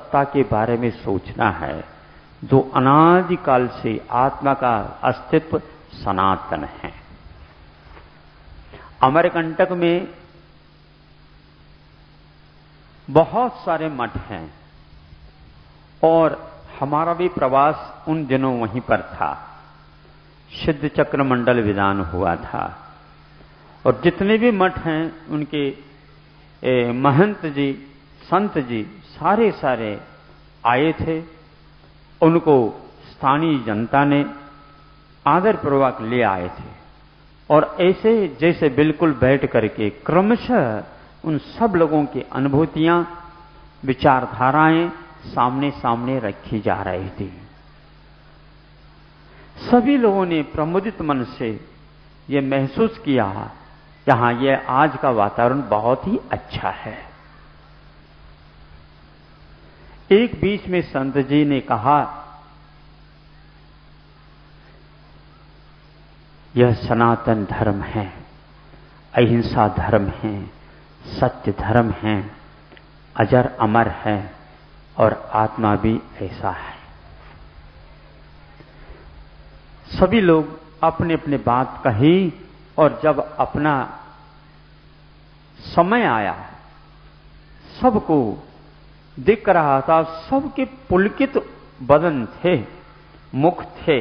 सत्ता के बारे में सोचना है जो अनादिकाल से आत्मा का अस्तित्व सनातन है। अमरकंटक में बहुत सारे मठ हैं और हमारा भी प्रवास उन दिनों वहीं पर था। सिद्ध चक्र मंडल विधान हुआ था और जितने भी मठ हैं उनके महंत जी, संत जी सारे आए थे। उनको स्थानीय जनता ने आदरपूर्वक ले आए थे और ऐसे जैसे बिल्कुल बैठ करके क्रमशः उन सब लोगों की अनुभूतियां, विचारधाराएं सामने सामने रखी जा रही थी। सभी लोगों ने प्रमुदित मन से यह महसूस किया यहां यह आज का वातावरण बहुत ही अच्छा है। एक बीच में संत जी ने कहा, यह सनातन धर्म है, अहिंसा धर्म है, सत्य धर्म है, अजर अमर है और आत्मा भी ऐसा है। सभी लोग अपने अपने बात कही और जब अपना समय आया, सबको दिख रहा था, सबके पुलकित बदन थे, मुख थे।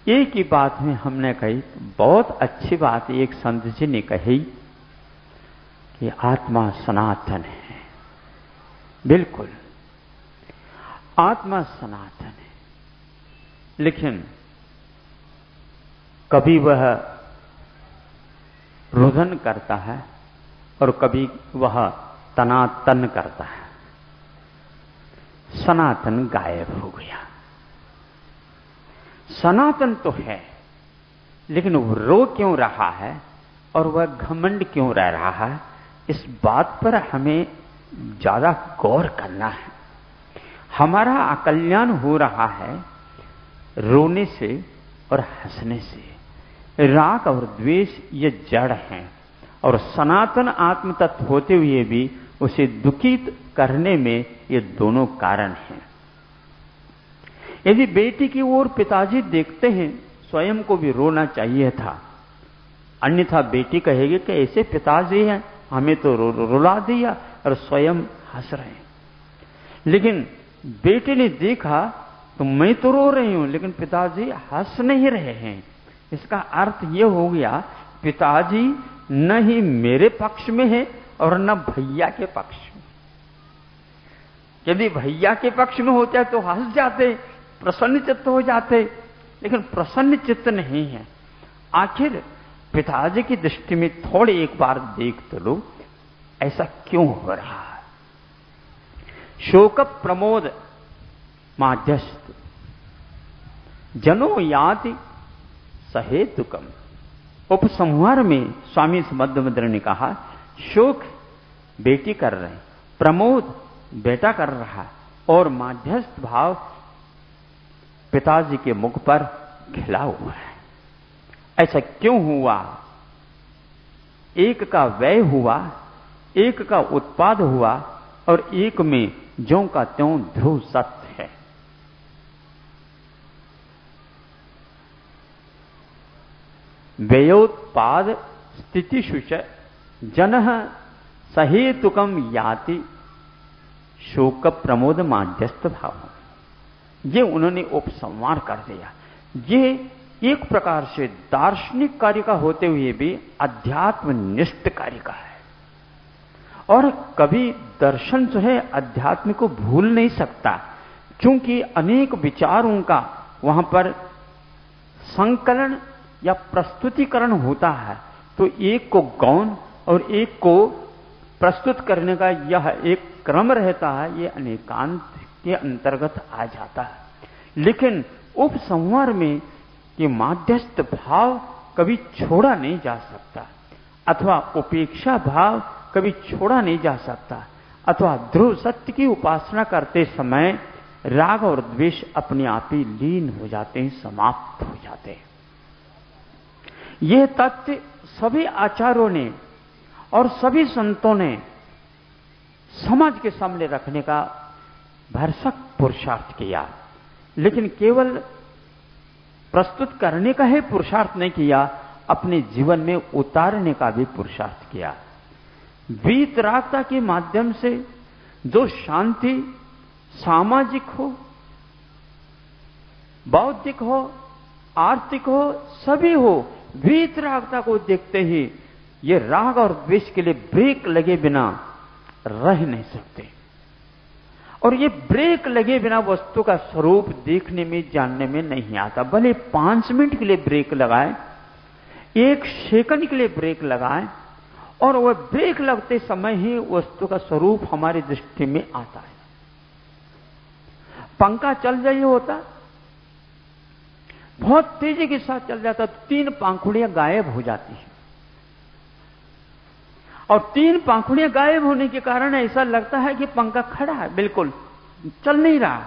एक ही बात में हमने कही, बहुत अच्छी बात एक संत जी ने कही कि आत्मा सनातन है। बिल्कुल आत्मा सनातन है, लेकिन कभी वह रुदन करता है और कभी वह तनातन करता है। सनातन गायब हो गया। सनातन तो है, लेकिन वो रो क्यों रहा है और वह घमंड क्यों रह रहा है, इस बात पर हमें ज्यादा गौर करना है। हमारा अकल्याण हो रहा है रोने से और हंसने से। राग और द्वेष ये जड़ हैं और सनातन आत्म तत्व होते हुए भी उसे दुखित करने में ये दोनों कारण हैं। यदि बेटी की ओर पिताजी देखते हैं, स्वयं को भी रोना चाहिए था, अन्यथा बेटी कहेगी कि ऐसे पिताजी हैं, हमें तो रुला दिया और स्वयं हंस रहे हैं। लेकिन बेटी ने देखा तो मैं तो रो रही हूं लेकिन पिताजी हंस नहीं रहे हैं। इसका अर्थ यह हो गया पिताजी न ही मेरे पक्ष में है और न भैया के पक्ष में। यदि भैया के पक्ष में होता तो हंस जाते, प्रसन्न चित्त हो जाते, लेकिन प्रसन्न चित्त नहीं है। आखिर पिताजी की दृष्टि में थोड़े एक बार देख तो लो, ऐसा क्यों हो रहा है। शोक प्रमोद माध्यस्थ जनो याति सहेतुकम। उपसंहार में स्वामी समद्र ने कहा, शोक बेटी कर रहे, प्रमोद बेटा कर रहा और माध्यस्थ भाव पिताजी के मुख पर खिला हुआ है। ऐसा क्यों हुआ? एक का व्यय हुआ, एक का उत्पाद हुआ और एक में ज्यों का त्यों ध्रुव सत्य है। व्ययोत्पाद स्थितिषु च जनः सहेतुकम याति शोक प्रमोद माध्यस्थ भाव। ये उन्होंने उपसंहार कर दिया। ये एक प्रकार से दार्शनिक कार्य का होते हुए भी अध्यात्मनिष्ठ कार्य का है। और कभी दर्शन जो है अध्यात्म को भूल नहीं सकता, क्योंकि अनेक विचारों का वहां पर संकलन या प्रस्तुतिकरण होता है। तो एक को गौण और एक को प्रस्तुत करने का यह एक क्रम रहता है, ये अनेकांत के अंतर्गत आ जाता है। लेकिन उपसंहार में ये माध्यस्थ भाव कभी छोड़ा नहीं जा सकता, अथवा उपेक्षा भाव कभी छोड़ा नहीं जा सकता, अथवा ध्रुव सत्य की उपासना करते समय राग और द्वेष अपने आप ही लीन हो जाते हैं, समाप्त हो जाते हैं। यह तथ्य सभी आचार्यों ने और सभी संतों ने समाज के सामने रखने का भरसक पुरुषार्थ किया, लेकिन केवल प्रस्तुत करने का ही पुरुषार्थ नहीं किया, अपने जीवन में उतारने का भी पुरुषार्थ किया। वीतरागता के माध्यम से जो शांति सामाजिक हो, बौद्धिक हो, आर्थिक हो, सभी हो, वीतरागता को देखते ही ये राग और द्वेष के लिए ब्रेक लगे बिना रह नहीं सकते। और ये ब्रेक लगे बिना वस्तु का स्वरूप देखने में, जानने में नहीं आता। भले 5 मिनट के लिए ब्रेक लगाए, 1 सेकंड के लिए ब्रेक लगाए, और वह ब्रेक लगते समय ही वस्तु का स्वरूप हमारी दृष्टि में आता है। पंखा चल जाइए होता, बहुत तेजी के साथ चल जाता, तो 3 पंखुड़ियां गायब हो जाती हैं। और 3 पंखुड़ियां गायब होने के कारण ऐसा लगता है कि पंखा खड़ा है, बिल्कुल चल नहीं रहा।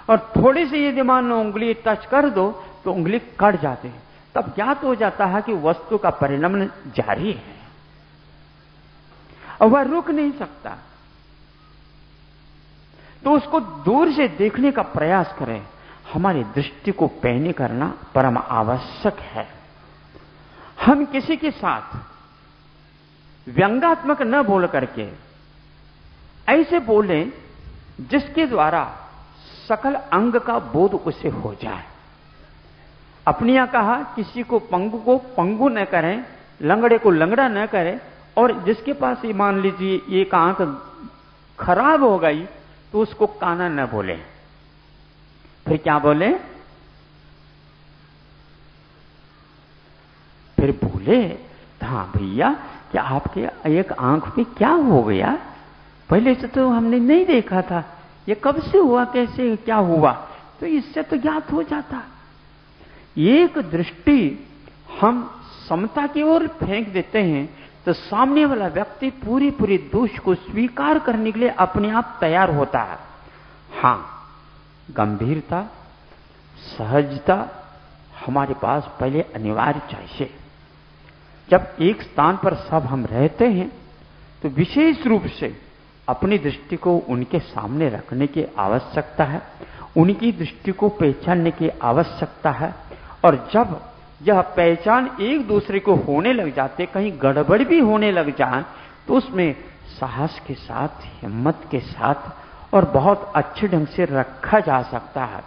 और थोड़ी सी यदि मान लो उंगली टच कर दो तो उंगली कट जाती है, तब ज्ञात हो जाता है कि वस्तु का परिणमन जारी है और वह रुक नहीं सकता। तो उसको दूर से देखने का प्रयास करें। हमारी दृष्टि को पैनी करना परम आवश्यक है। हम किसी के साथ व्यंग्यात्मक न बोल करके ऐसे बोलें जिसके द्वारा सकल अंग का बोध उसे हो जाए। अपने यहां कहा, किसी को पंगु न करें, लंगड़े को लंगड़ा न करें, और जिसके पास ये मान लीजिए एक आंख खराब हो गई तो उसको काना न बोले। फिर क्या बोले? फिर बोले, हाँ भैया, क्या आपके एक आंख पे क्या हो गया? पहले से तो हमने नहीं देखा था, ये कब से हुआ, कैसे क्या हुआ? तो इससे तो ज्ञात हो जाता। एक दृष्टि हम समता की ओर फेंक देते हैं तो सामने वाला व्यक्ति पूरी दोष को स्वीकार करने के लिए अपने आप तैयार होता है। हां, गंभीरता, सहजता हमारे पास पहले अनिवार्य चाहिए। जब एक स्थान पर सब हम रहते हैं तो विशेष रूप से अपनी दृष्टि को उनके सामने रखने की आवश्यकता है, उनकी दृष्टि को पहचानने की आवश्यकता है। और जब यह पहचान एक दूसरे को होने लग जाते, कहीं गड़बड़ भी होने लग जाए, तो उसमें साहस के साथ, हिम्मत के साथ और बहुत अच्छे ढंग से रखा जा सकता है।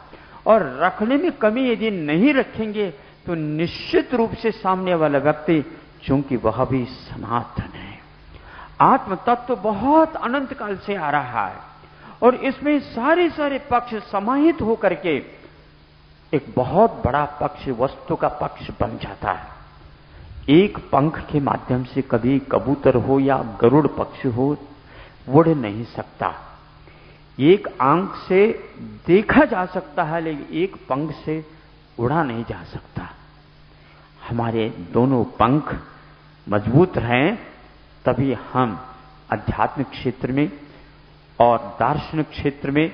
और रखने में कमी यदि नहीं रखेंगे तो निश्चित रूप से सामने वाला व्यक्ति, चूंकि वह भी सनातन है, आत्म तत्व बहुत अनंत काल से आ रहा है, और इसमें सारे पक्ष समाहित होकर के एक बहुत बड़ा पक्ष, वस्तु का पक्ष बन जाता है। एक पंख के माध्यम से कभी कबूतर हो या गरुड़ पक्षी हो उड़ नहीं सकता। एक आंख से देखा जा सकता है, लेकिन एक पंख से उड़ा नहीं जा सकता। हमारे दोनों पंख मजबूत रहें, तभी हम आध्यात्मिक क्षेत्र में और दार्शनिक क्षेत्र में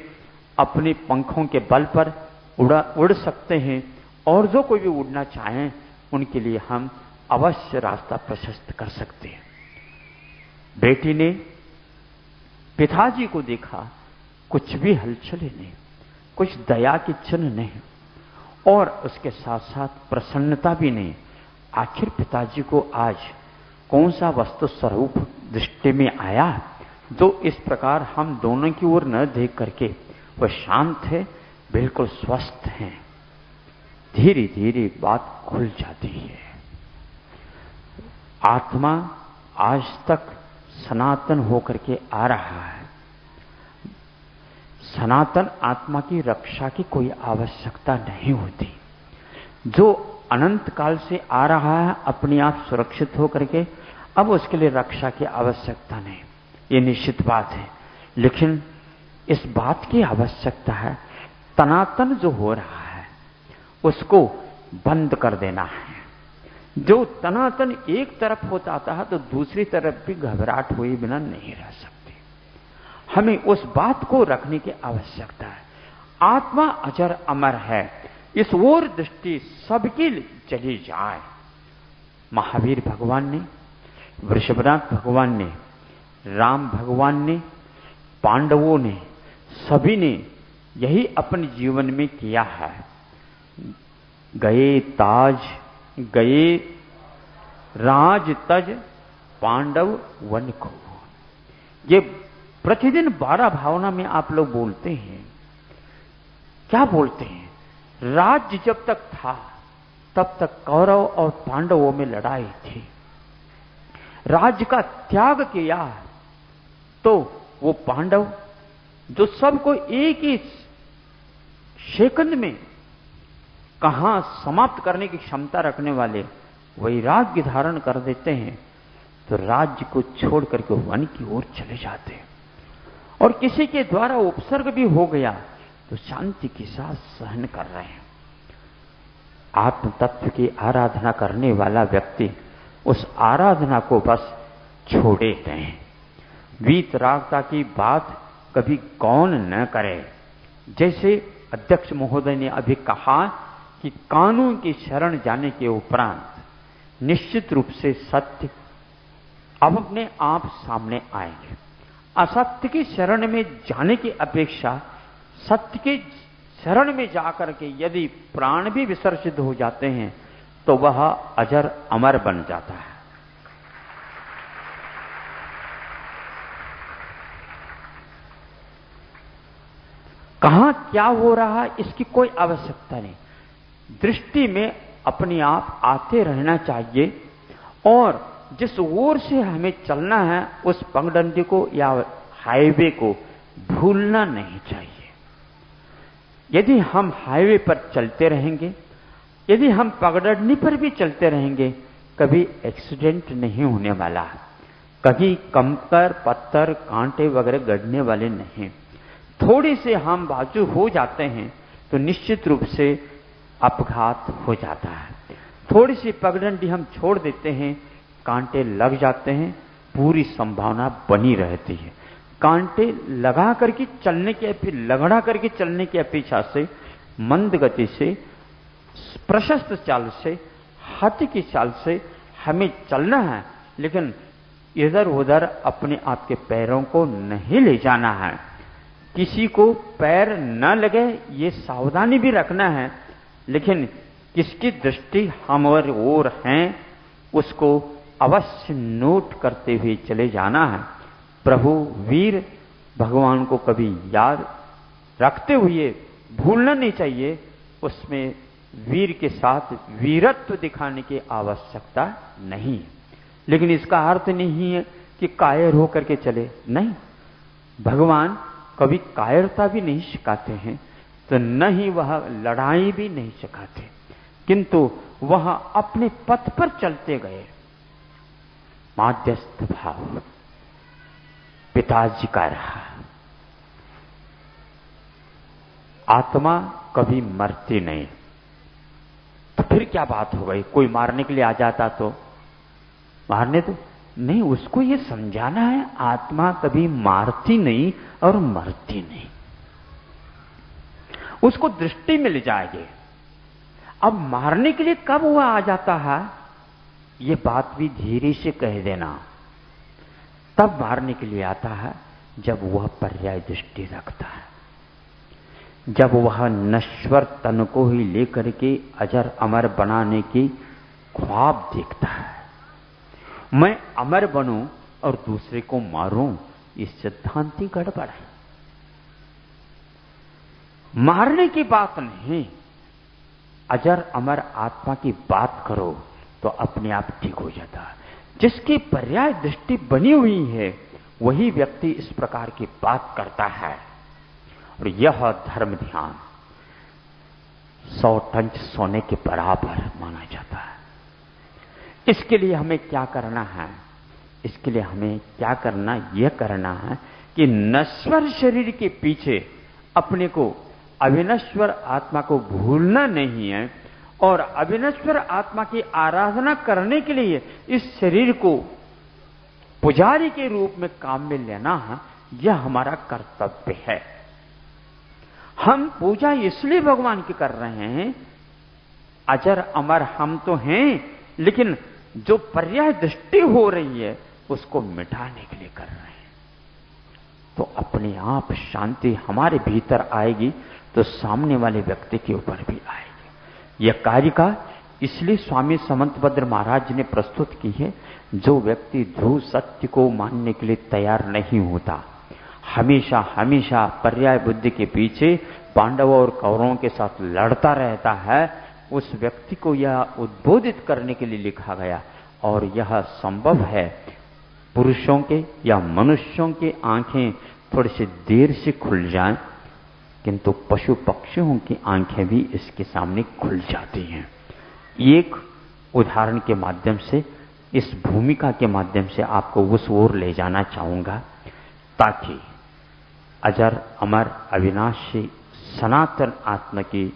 अपने पंखों के बल पर उड़ सकते हैं। और जो कोई भी उड़ना चाहें उनके लिए हम अवश्य रास्ता प्रशस्त कर सकते हैं। बेटी ने पिताजी को देखा, कुछ भी हलचल नहीं, कुछ दया की चिन्ह नहीं, और उसके साथ साथ प्रसन्नता भी नहीं। आखिर पिताजी को आज कौन सा वस्तु स्वरूप दृष्टि में आया जो इस प्रकार हम दोनों की ओर न देख करके वह शांत है, बिल्कुल स्वस्थ हैं। धीरे धीरे बात खुल जाती है। आत्मा आज तक सनातन होकर के आ रहा है। सनातन आत्मा की रक्षा की कोई आवश्यकता नहीं होती। जो अनंत काल से आ रहा है अपने आप सुरक्षित होकर के, अब उसके लिए रक्षा की आवश्यकता नहीं, ये निश्चित बात है। लेकिन इस बात की आवश्यकता है, तनातन जो हो रहा है उसको बंद कर देना है। जो तनातन एक तरफ होता है तो दूसरी तरफ भी घबराहट हुए बिना नहीं रह सकती। हमें उस बात को रखने की आवश्यकता है। आत्मा अजर अमर है, इस ओर दृष्टि सबकी चली जाए। महावीर भगवान ने, वृषभनाथ भगवान ने, राम भगवान ने पांडवों ने, सभी ने यही अपने जीवन में किया है। गए ताज, गए राज तज, पांडव वन को। ये प्रतिदिन 12 भावना में आप लोग बोलते हैं। क्या बोलते हैं? राज्य जब तक था तब तक कौरव और पांडवों में लड़ाई थी। राज्य का त्याग किया तो वो पांडव जो सबको एक ही सेकंड में कहां समाप्त करने की क्षमता रखने वाले, वैराग्य धारण कर देते हैं तो राज्य को छोड़ करके वन की ओर चले जाते हैं। और किसी के द्वारा उपसर्ग भी हो गया तो शांति के साथ सहन कर रहे हैं। आत्म तत्व की आराधना करने वाला व्यक्ति उस आराधना को बस छोड़े दें। वीतरागता की बात कभी गौण न करे। जैसे अध्यक्ष महोदय ने अभी कहा कि कानून की शरण जाने के उपरांत निश्चित रूप से सत्य अब अपने आप सामने आएंगे। असत्य की शरण में जाने की अपेक्षा सत्य के शरण में जाकर के यदि प्राण भी विसर्जित हो जाते हैं तो वह अजर अमर बन जाता है। कहां क्या हो रहा है इसकी कोई आवश्यकता नहीं। दृष्टि में अपने आप आते रहना चाहिए और जिस ओर से हमें चलना है उस पगडंडी को या हाईवे को भूलना नहीं चाहिए। यदि हम हाईवे पर चलते रहेंगे, यदि हम पगडंडी पर भी चलते रहेंगे, कभी एक्सीडेंट नहीं होने वाला, कभी कंकर पत्थर कांटे वगैरह गड़ने वाले नहीं। थोड़ी से हम बाजू हो जाते हैं तो निश्चित रूप से अपघात हो जाता है। थोड़ी सी पगडंडी हम छोड़ देते हैं, कांटे लग जाते हैं, पूरी संभावना बनी रहती है। कांटे लगा करके चलने के, फिर लगड़ा करके चलने की अपेक्षा से मंद गति से, प्रशस्त चाल से, हाथी की चाल से हमें चलना है, लेकिन इधर उधर अपने आप के पैरों को नहीं ले जाना है। किसी को पैर न लगे ये सावधानी भी रखना है, लेकिन किसकी दृष्टि हम और हैं उसको अवश्य नोट करते हुए चले जाना है। प्रभु वीर भगवान को कभी याद रखते हुए भूलना नहीं चाहिए। उसमें वीर के साथ वीरत्व दिखाने की आवश्यकता नहीं है, लेकिन इसका अर्थ नहीं है कि कायर होकर के चले, नहीं। भगवान कभी कायरता भी नहीं सिखाते हैं, तो न ही वह लड़ाई भी नहीं सिखाते, किंतु वह अपने पथ पर चलते गए। माध्यस्थ भाव पिताजी का रहा। आत्मा कभी मरती नहीं, तो फिर क्या बात हो गई? कोई मारने के लिए आ जाता तो मारने तो नहीं, उसको ये समझाना है आत्मा कभी मारती नहीं और मरती नहीं। उसको दृष्टि में ले जाएंगे। अब मारने के लिए कब वह आ जाता है ये बात भी धीरे से कह देना। तब मारने के लिए आता है जब वह पर्याय दृष्टि रखता है, जब वह नश्वर तन को ही लेकर के अजर अमर बनाने की ख्वाब देखता है। मैं अमर बनूं और दूसरे को मारूं, इस सिद्धांति गड़बड़ है। मारने की बात नहीं, अजर अमर आत्मा की बात करो तो अपने आप ठीक हो जाता है। जिसकी पर्याय दृष्टि बनी हुई है वही व्यक्ति इस प्रकार की बात करता है। और यह धर्म ध्यान 100 टन सोने के बराबर माना जाता है। इसके लिए हमें क्या करना है? इसके लिए हमें क्या करना, यह करना है कि नश्वर शरीर के पीछे अपने को अविनश्वर आत्मा को भूलना नहीं है, और अविनश्वर आत्मा की आराधना करने के लिए इस शरीर को पुजारी के रूप में काम में लेना है। यह हमारा कर्तव्य है। हम पूजा इसलिए भगवान की कर रहे हैं, अजर अमर हम तो हैं, लेकिन जो पर्याय दृष्टि हो रही है उसको मिटाने के लिए कर रहे हैं। तो अपने आप शांति हमारे भीतर आएगी, तो सामने वाले व्यक्ति के ऊपर भी आएगी। यह कारिका इसलिए स्वामी समंतभद्र महाराज जी ने प्रस्तुत की है। जो व्यक्ति ध्रुव सत्य को मानने के लिए तैयार नहीं होता, हमेशा हमेशा पर्याय बुद्धि के पीछे पांडवों और कौरवों के साथ लड़ता रहता है, उस व्यक्ति को यह उद्बोधित करने के लिए लिखा गया। और यह संभव है पुरुषों के या मनुष्यों की आंखें थोड़ी सी देर से खुल जाएं, किंतु पशु पक्षियों की आंखें भी इसके सामने खुल जाती हैं। एक उदाहरण के माध्यम से, इस भूमिका के माध्यम से आपको उस ओर ले जाना चाहूंगा, ताकि अजर अमर अविनाशी सनातन आत्मा की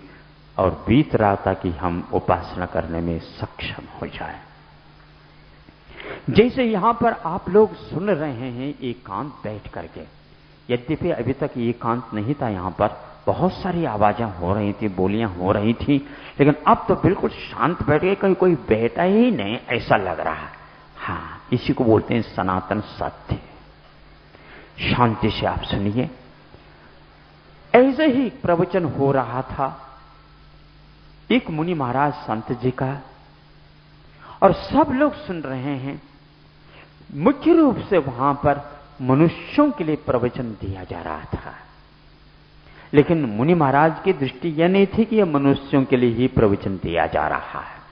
और वीतराता की हम उपासना करने में सक्षम हो जाए। जैसे यहां पर आप लोग सुन रहे हैं एकांत बैठ करके, यद्यपि अभी तक एकांत नहीं था, यहां पर बहुत सारी आवाजें हो रही थी, बोलियां हो रही थी, लेकिन अब तो बिल्कुल शांत बैठ गए, कहीं कोई बैठा ही नहीं ऐसा लग रहा है। हाँ, इसी को बोलते हैं सनातन सत्य। शांति से आप सुनिए। ऐसे ही प्रवचन हो रहा था एक मुनि महाराज संत जी का, और सब लोग सुन रहे हैं। मुख्य रूप से वहां पर मनुष्यों के लिए प्रवचन दिया जा रहा था, लेकिन मुनि महाराज की दृष्टि यह नहीं थी कि यह मनुष्यों के लिए ही प्रवचन दिया जा रहा है,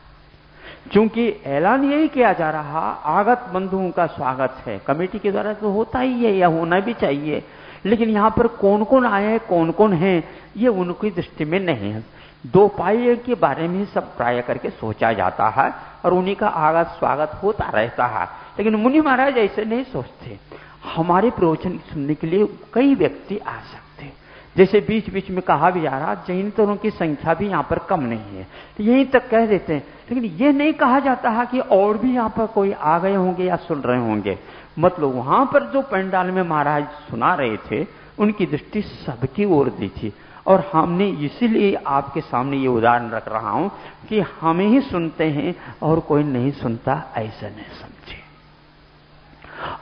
क्योंकि ऐलान यही किया जा रहा, आगत बंधुओं का स्वागत है। कमेटी के द्वारा तो होता ही है या होना भी चाहिए, लेकिन यहां पर कौन कौन आए हैं, कौन कौन है, ये उनकी दृष्टि में नहीं है। दो पाई के बारे में सब प्राय करके सोचा जाता है और उन्हीं का आगत स्वागत होता रहता है, लेकिन मुनि महाराज ऐसे नहीं सोचते। हमारे प्रवचन सुनने के लिए कई व्यक्ति आ सकते, जैसे बीच बीच में कहा भी जा रहा, जैन तोरों की संख्या भी यहां पर कम नहीं है, तो यहीं तक कह देते हैं, लेकिन यह नहीं कहा जाता है कि और भी यहां पर कोई आ गए होंगे या सुन रहे होंगे। मतलब वहां पर जो पंडाल में महाराज सुना रहे थे, उनकी दृष्टि सबकी ओर दी थी। और हमने इसीलिए आपके सामने ये उदाहरण रख रहा हूं कि हमें ही सुनते हैं और कोई नहीं सुनता, ऐसा नहीं समझे।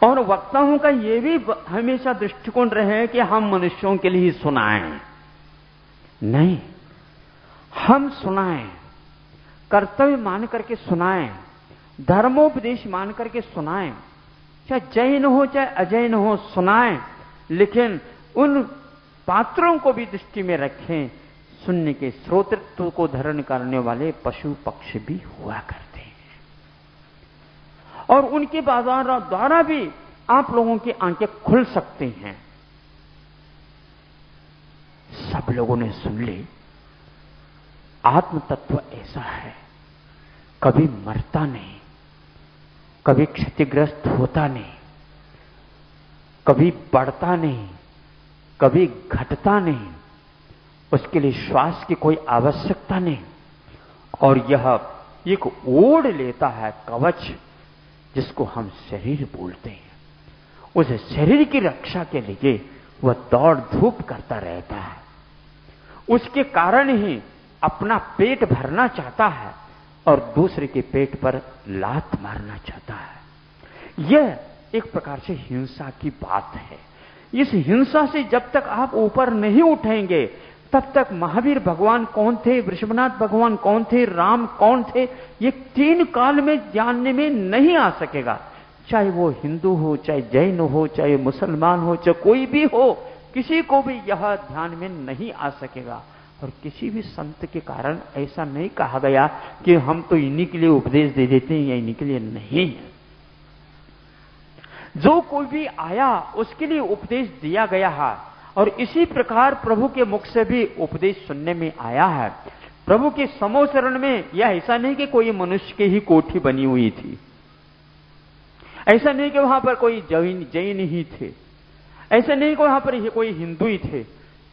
और वक्ताओं का ये भी हमेशा दृष्टिकोण रहे कि हम मनुष्यों के लिए ही सुनाएं, नहीं, हम सुनाएं, कर्तव्य मान करके सुनाएं, धर्मोपदेश मान करके सुनाएं, चाहे जैन हो चाहे अजैन हो, सुनाएं, लेकिन उन पात्रों को भी दृष्टि में रखें। सुनने के श्रोतृत्व को धारण करने वाले पशु पक्षी भी हुआ करते हैं, और उनके बाजार द्वारा भी आप लोगों की आंखें खुल सकती हैं। सब लोगों ने सुन ली। आत्म तत्व ऐसा है, कभी मरता नहीं, कभी क्षतिग्रस्त होता नहीं, कभी बढ़ता नहीं, कभी घटता नहीं, उसके लिए श्वास की कोई आवश्यकता नहीं, और यह एक ओढ़ लेता है कवच, जिसको हम शरीर बोलते हैं। उस शरीर की रक्षा के लिए वह दौड़ धूप करता रहता है, उसके कारण ही अपना पेट भरना चाहता है और दूसरे के पेट पर लात मारना चाहता है। यह एक प्रकार से हिंसा की बात है। इस हिंसा से जब तक आप ऊपर नहीं उठेंगे, तब तक महावीर भगवान कौन थे, वृषभनाथ भगवान कौन थे, राम कौन थे, ये तीन काल में जानने में नहीं आ सकेगा। चाहे वो हिंदू हो, चाहे जैन हो, चाहे मुसलमान हो, चाहे कोई भी हो, किसी को भी यह ध्यान में नहीं आ सकेगा। और किसी भी संत के कारण ऐसा नहीं कहा गया कि हम तो इन्हीं के लिए उपदेश दे देते हैं या इन्हीं के लिए नहीं है। जो कोई भी आया उसके लिए उपदेश दिया गया है, और इसी प्रकार प्रभु के मुख से भी उपदेश सुनने में आया है। प्रभु के समोचरण में यह ऐसा नहीं कि कोई मनुष्य की ही कोठी बनी हुई थी, ऐसा नहीं कि वहां पर कोई जैन ही थे, ऐसा नहीं कि वहां पर कोई हिंदू ही थे,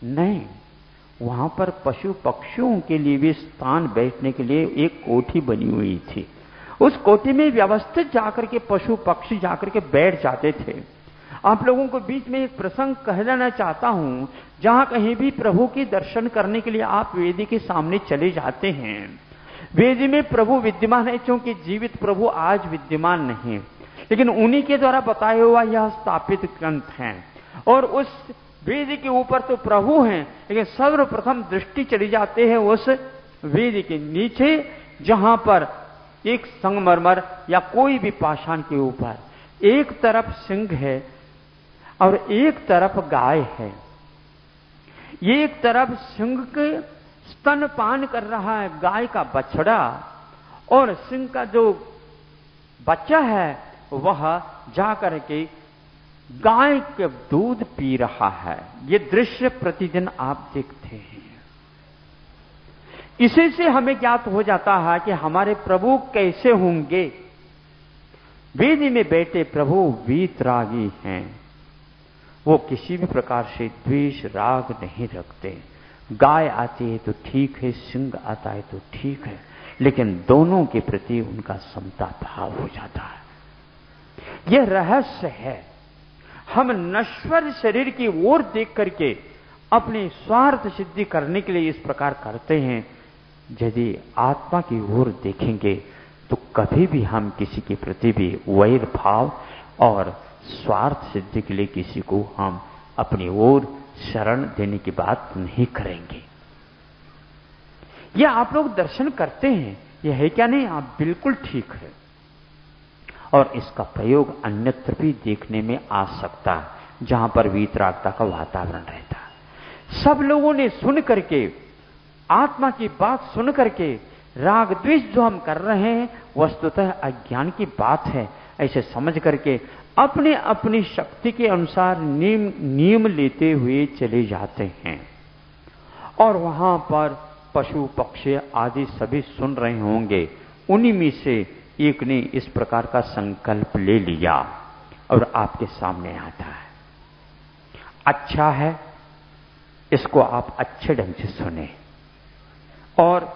नहीं, वहां पर पशु पक्षियों के लिए भी स्थान बैठने के लिए एक कोठी बनी हुई थी। उस कोठी में व्यवस्थित जाकर के पशु पक्षी जाकर के बैठ जाते थे। आप लोगों को बीच में एक प्रसंग कह देना चाहता हूं, जहां कहीं भी प्रभु के दर्शन करने के लिए आप वेदी के सामने चले जाते हैं, वेदी में प्रभु विद्यमान है, क्योंकि जीवित प्रभु आज विद्यमान नहीं, लेकिन उन्हीं के द्वारा बताया हुआ यह स्थापित ग्रंथ है। और उस वेदी के ऊपर तो प्रभु हैं, लेकिन सर्वप्रथम दृष्टि चली जाते हैं उस वेदी के नीचे, जहां पर एक संगमरमर या कोई भी पाषाण के ऊपर एक तरफ सिंह है और एक तरफ गाय है। एक तरफ सिंह के स्तनपान कर रहा है गाय का बछड़ा, और सिंह का जो बच्चा है वह जाकर के गाय के दूध पी रहा है। ये दृश्य प्रतिदिन आप देखते हैं। इसी से हमें ज्ञात हो जाता है कि हमारे प्रभु कैसे होंगे। वेदी में बैठे प्रभु वीतरागी हैं। वो किसी भी प्रकार से द्वेष राग नहीं रखते। गाय आती है तो ठीक है, सिंह आता है तो ठीक है, लेकिन दोनों के प्रति उनका समता भाव हो जाता है। यह रहस्य है। हम नश्वर शरीर की ओर देख करके अपनी स्वार्थ सिद्धि करने के लिए इस प्रकार करते हैं। यदि आत्मा की ओर देखेंगे तो कभी भी हम किसी के प्रति भी वैर भाव और स्वार्थ सिद्धि के लिए किसी को हम अपनी ओर शरण देने की बात नहीं करेंगे। यह आप लोग दर्शन करते हैं, यह है क्या नहीं? आप बिल्कुल ठीक है। और इसका प्रयोग अन्यत्र भी देखने में आ सकता है, जहां पर वीतरागता का वातावरण रहता है। सब लोगों ने सुन करके, आत्मा की बात सुन करके, राग द्वेष जो हम कर रहे हैं वस्तुतः अज्ञान की बात है, ऐसे समझ करके अपने अपनी शक्ति के अनुसार नियम लेते हुए चले जाते हैं। और वहां पर पशु पक्षी आदि सभी सुन रहे होंगे। उन्हीं में से एक ने इस प्रकार का संकल्प ले लिया और आपके सामने आता है। अच्छा है, इसको आप अच्छे ढंग से सुने और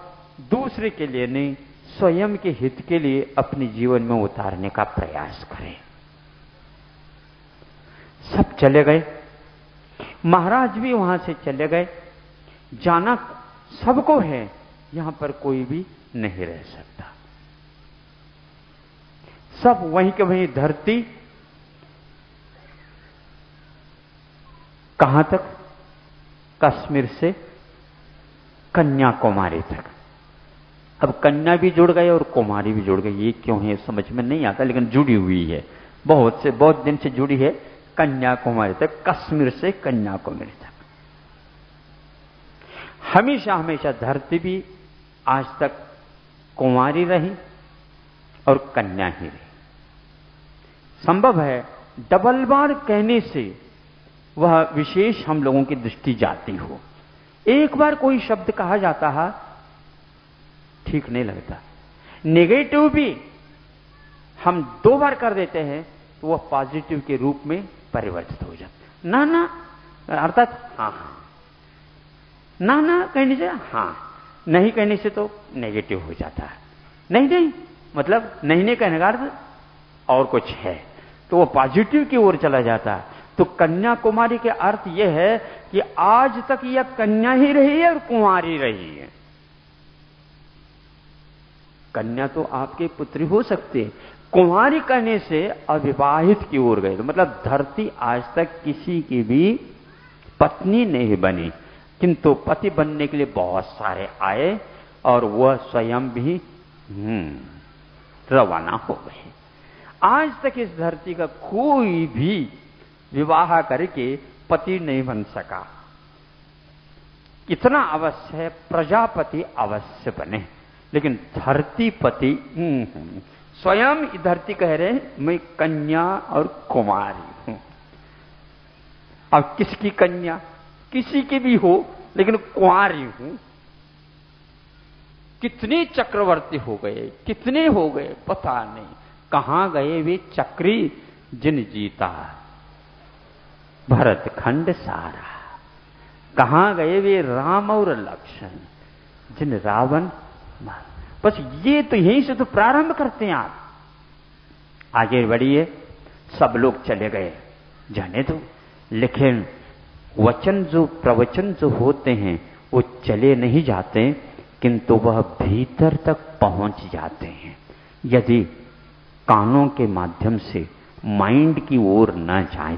दूसरे के लिए नहीं, स्वयं के हित के लिए अपने जीवन में उतारने का प्रयास करें। सब चले गए, महाराज भी वहां से चले गए। जाना सबको है, यहां पर कोई भी नहीं रह सकता। सब वहीं के वहीं, धरती कहां तक? कश्मीर से कन्याकुमारी तक। अब कन्या भी जुड़ गए और कुमारी भी जुड़ गई। ये क्यों है समझ में नहीं आता, लेकिन जुड़ी हुई है, बहुत दिन से जुड़ी है कन्याकुमारी तक, कश्मीर से कन्याकुमारी तक। हमेशा हमेशा धरती भी आज तक कुमारी रही और कन्या ही रही। संभव है डबल बार कहने से वह विशेष हम लोगों की दृष्टि जाती हो। एक बार कोई शब्द कहा जाता है ठीक नहीं लगता। नेगेटिव भी हम 2 बार कर देते हैं तो वह पॉजिटिव के रूप में परिवर्तित हो जाता। ना ना अर्थात हाँ हाँ, ना ना कहने से हाँ, नहीं कहने से तो नेगेटिव हो जाता है। नहीं नहीं मतलब नहीं कहने का अर्थ और कुछ है, तो वो पॉजिटिव की ओर चला जाता है। तो कन्याकुमारी के अर्थ यह है कि आज तक यह कन्या ही रही है और कुंवारी रही है। कन्या तो आपके पुत्री हो सकते हैं, कुंवारी कहने से अविवाहित की ओर गए। तो मतलब धरती आज तक किसी की भी पत्नी नहीं बनी, किंतु पति बनने के लिए बहुत सारे आए और वह स्वयं भी रवाना हो गए। आज तक इस धरती का कोई भी विवाह करके पति नहीं बन सका। इतना अवश्य है प्रजापति अवश्य बने, लेकिन धरती पति स्वयं धरती कह रहे मैं कन्या और कुमारी हूं। अब किसकी कन्या? किसी की भी हो, लेकिन कुंवारी हूं। कितने चक्रवर्ती हो गए, कितने हो गए पता नहीं। कहां गए वे चक्री जिन जीता भरतखंड सारा? कहां गए वे राम और लक्ष्मण जिन रावण? बस ये तो यहीं से तो प्रारंभ करते हैं आप। आगे बढ़िए, सब लोग चले गए, जाने दो। लेकिन वचन जो प्रवचन जो होते हैं वो चले नहीं जाते, किंतु वह भीतर तक पहुंच जाते हैं। यदि कानों के माध्यम से माइंड की ओर न जाए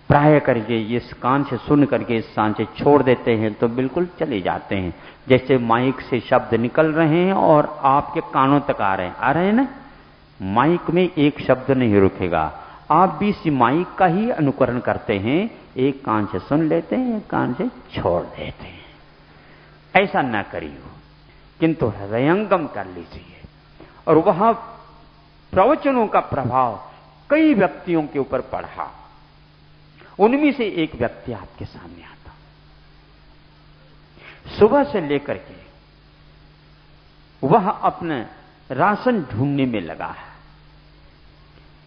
प्राय करके इस कान से सुन करके इस कान से छोड़ देते हैं तो बिल्कुल चले जाते हैं। जैसे माइक से शब्द निकल रहे हैं और आपके कानों तक आ रहे हैं ना, माइक में एक शब्द नहीं रुकेगा। आप भी इस माइक का ही अनुकरण करते हैं, एक कान से सुन लेते हैं, एक कान से छोड़ देते हैं। ऐसा न करियो, किंतु हृदयंगम कर लीजिए। और वहां प्रवचनों का प्रभाव कई व्यक्तियों के ऊपर पड़ा। उनमें से एक व्यक्ति आपके सामने आता, सुबह से लेकर के वह अपने राशन ढूंढने में लगा है।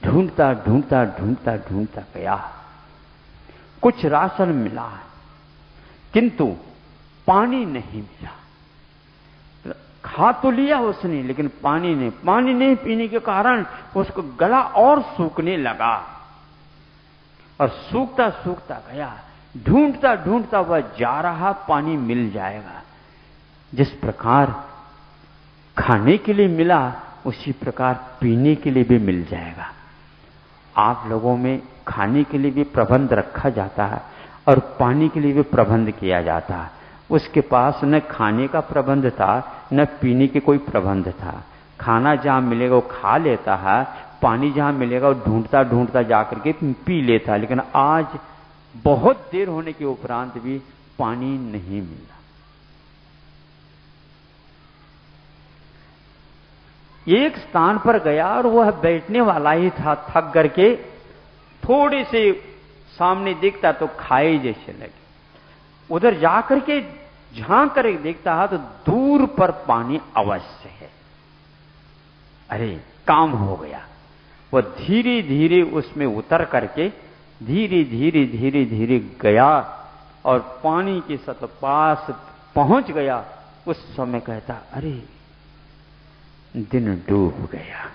ढूंढता ढूंढता ढूंढता ढूंढता गया, कुछ राशन मिला किंतु पानी नहीं मिला। खा तो लिया उसने लेकिन पानी नहीं पीने के कारण उसको गला और सूखने लगा और सूखता सूखता गया। ढूंढता ढूंढता वह जा रहा, पानी मिल जाएगा। जिस प्रकार खाने के लिए मिला उसी प्रकार पीने के लिए भी मिल जाएगा। आप लोगों में खाने के लिए भी प्रबंध रखा जाता है और पानी के लिए भी प्रबंध किया जाता है। उसके पास न खाने का प्रबंध था न पीने के कोई प्रबंध था। खाना जहां मिलेगा वो खा लेता है, पानी जहां मिलेगा वो ढूंढता ढूंढता जाकर के पी लेता है। लेकिन आज बहुत देर होने के उपरांत भी पानी नहीं मिला। एक स्थान पर गया और वह बैठने वाला ही था, थक करके थोड़े से सामने देखता तो खाए जैसे लगे। उधर जाकर के झांक कर देखता है तो दूर पर पानी अवश्य है। अरे काम हो गया। वह धीरे धीरे उसमें उतर करके धीरे धीरे धीरे धीरे गया और पानी के सतह पास पहुंच गया। उस समय कहता, अरे दिन डूब गया,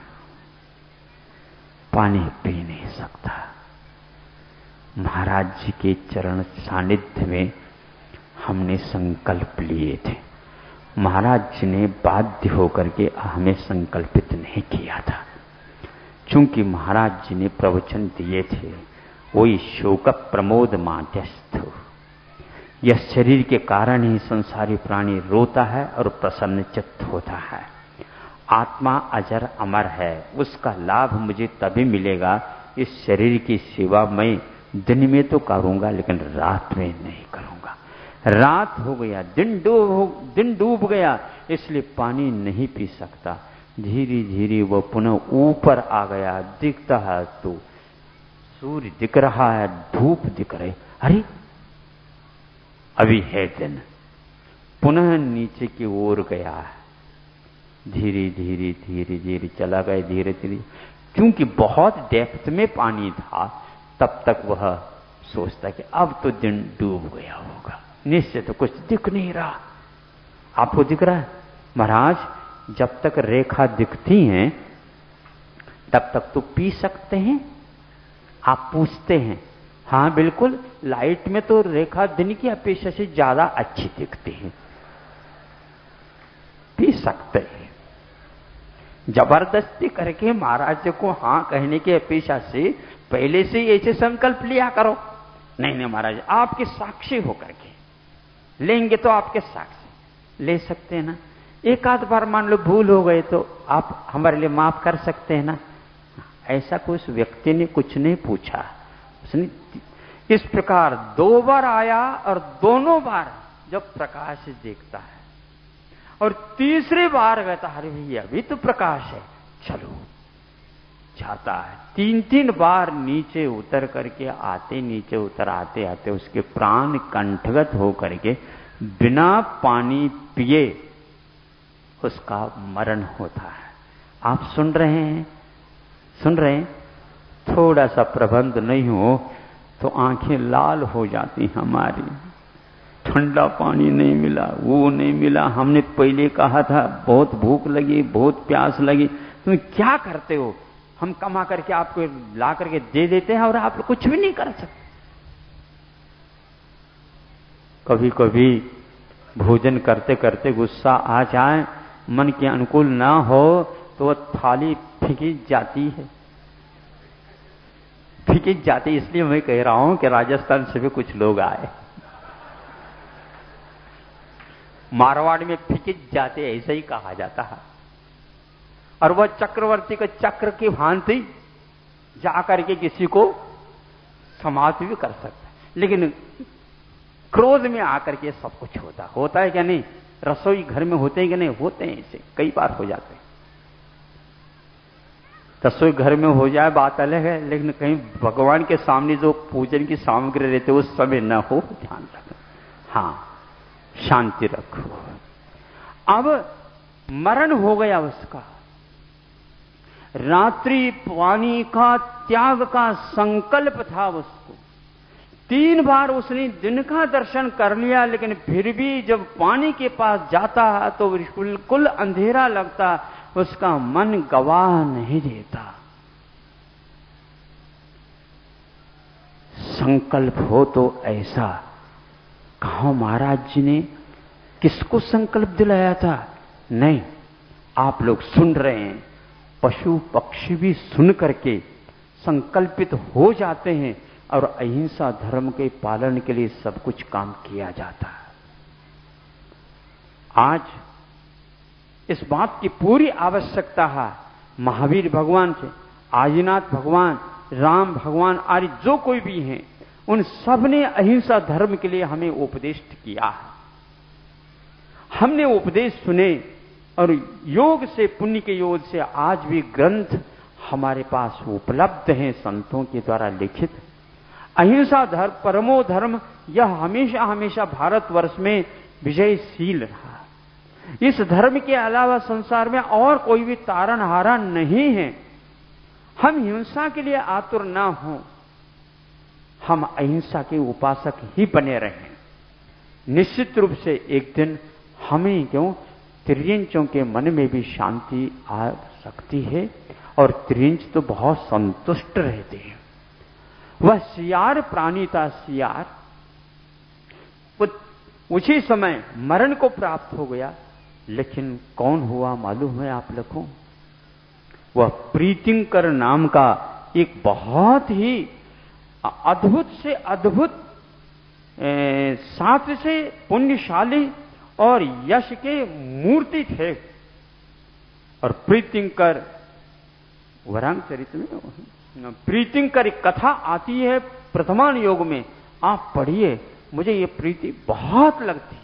पानी पी नहीं सकता। महाराज जी के चरण सानिध्य में हमने संकल्प लिए थे। महाराज जी ने बाध्य होकर के हमें संकल्पित नहीं किया था। चूंकि महाराज जी ने प्रवचन दिए थे, वही शोक प्रमोद माध्यस्थ, यह शरीर के कारण ही संसारी प्राणी रोता है और प्रसन्न चित्त होता है। आत्मा अजर अमर है, उसका लाभ मुझे तभी मिलेगा। इस शरीर की सेवा मैं दिन में तो करूंगा लेकिन रात में नहीं करूंगा। रात हो गया, दिन डूब गया, इसलिए पानी नहीं पी सकता। धीरे धीरे वह पुनः ऊपर आ गया। दिखता है तो सूर्य दिख रहा है, धूप दिख रही, अरे अभी है दिन। पुनः नीचे की ओर गया है। धीरे धीरे धीरे धीरे चला गया, धीरे धीरे। क्योंकि बहुत डेप्थ में पानी था, तब तक वह सोचता कि अब तो दिन डूब गया होगा। निश्चय तो कुछ दिख नहीं रहा। आपको दिख रहा है? महाराज, जब तक रेखा दिखती हैं तब तक तो पी सकते हैं। आप पूछते हैं, हाँ बिल्कुल, लाइट में तो रेखा दिन की अपेक्षा से ज्यादा अच्छी दिखती है, पी सकते हैं। जबरदस्ती करके महाराज को हाँ कहने की अपेक्षा से पहले से ऐसे संकल्प लिया करो। नहीं नहीं महाराज, आपके साक्षी होकर के लेंगे तो आपके साक्षी ले सकते हैं ना। एक आध बार मान लो भूल हो गए तो आप हमारे लिए माफ कर सकते हैं ना। ऐसा कोई उस व्यक्ति ने कुछ नहीं पूछा। उसने इस प्रकार 2 बार आया और दोनों बार जब प्रकाश देखता है और तीसरी बार कहता, अरे भैया अभी तो प्रकाश है, चलो जाता है। 3 बार नीचे उतर करके आते, नीचे उतर आते आते उसके प्राण कंठगत हो करके बिना पानी पिए उसका मरण होता है। आप सुन रहे हैं? सुन रहे हैं? थोड़ा सा प्रबंध नहीं हो तो आंखें लाल हो जाती हमारी। ठंडा पानी नहीं मिला, वो नहीं मिला। हमने पहले कहा था बहुत भूख लगी, बहुत प्यास लगी, तुम क्या करते हो? हम कमा करके आपको ला करके दे देते हैं और आप कुछ भी नहीं कर सकते। कभी कभी भोजन करते करते गुस्सा आ जाए, मन के अनुकूल ना हो तो वह थाली फेंकी जाती है। फिकिच जाते, इसलिए मैं कह रहा हूं कि राजस्थान से भी कुछ लोग आए। मारवाड़ में फिकिच जाते ऐसा ही कहा जाता है। और वह चक्रवर्ती के चक्र की भांति जाकर के किसी को समाप्त भी कर सकता है, लेकिन क्रोध में आकर के सब कुछ होता है क्या नहीं? रसोई घर में होते हैं कि नहीं? होते हैं, ऐसे कई बार हो जाते हैं। रसोई घर में हो जाए बात अलग है, लेकिन कहीं भगवान के सामने जो पूजन की सामग्री रहते उस समय न हो, ध्यान रखो। हां, शांति रखो। अब मरण हो गया उसका, रात्रि पानी का त्याग का संकल्प था उसको। 3 बार उसने दिन का दर्शन कर लिया, लेकिन फिर भी जब पानी के पास जाता है तो बिल्कुल अंधेरा लगता, उसका मन गवाह नहीं देता। संकल्प हो तो ऐसा। कहा महाराज जी ने किसको संकल्प दिलाया था? नहीं, आप लोग सुन रहे हैं, पशु पक्षी भी सुन करके संकल्पित हो जाते हैं और अहिंसा धर्म के पालन के लिए सब कुछ काम किया जाता है। आज इस बात की पूरी आवश्यकता है। महावीर भगवान से आदिनाथ भगवान, राम भगवान आदि जो कोई भी हैं, उन सब ने अहिंसा धर्म के लिए हमें उपदेश किया है। हमने उपदेश सुने और योग से, पुण्य के योग से आज भी ग्रंथ हमारे पास उपलब्ध हैं, संतों के द्वारा लिखित। अहिंसा धर्म, परमो धर्म, यह हमेशा हमेशा भारतवर्ष में विजयशील रहा। इस धर्म के अलावा संसार में और कोई भी तारणहारा नहीं है। हम हिंसा के लिए आतुर ना हो, हम अहिंसा के उपासक ही बने रहें। निश्चित रूप से एक दिन हमें क्यों त्रियंचों के मन में भी शांति आ सकती है, और त्रियंच तो बहुत संतुष्ट रहते हैं। वह सियार प्राणी था, सियार उसी समय मरण को प्राप्त हो गया, लेकिन कौन हुआ मालूम है आप लोगों को? वह प्रीतिंकर नाम का एक बहुत ही अद्भुत से अद्भुत, साथ से पुण्यशाली और यश के मूर्ति थे। और प्रीतिंकर वरांग चरित्र में प्रीतिंकर एक कथा आती है प्रथमान योग में, आप पढ़िए, मुझे ये प्रीति बहुत लगती है।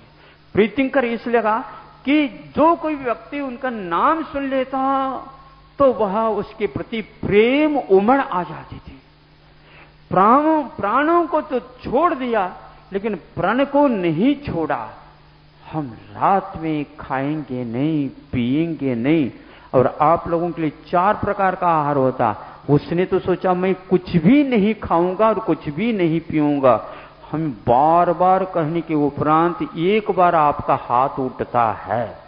प्रीतिंकर इसलिए कहा कि जो कोई व्यक्ति उनका नाम सुन लेता तो वह उसके प्रति प्रेम उमड़ आ जाती थी। प्राणों को तो छोड़ दिया, लेकिन प्रण को नहीं छोड़ा। हम रात में खाएंगे नहीं, पिएंगे नहीं, और आप लोगों के लिए 4 प्रकार का आहार होता। उसने तो सोचा मैं कुछ भी नहीं खाऊंगा और कुछ भी नहीं पीऊंगा। हम बार बार कहने के उपरांत एक बार आपका हाथ उठता है।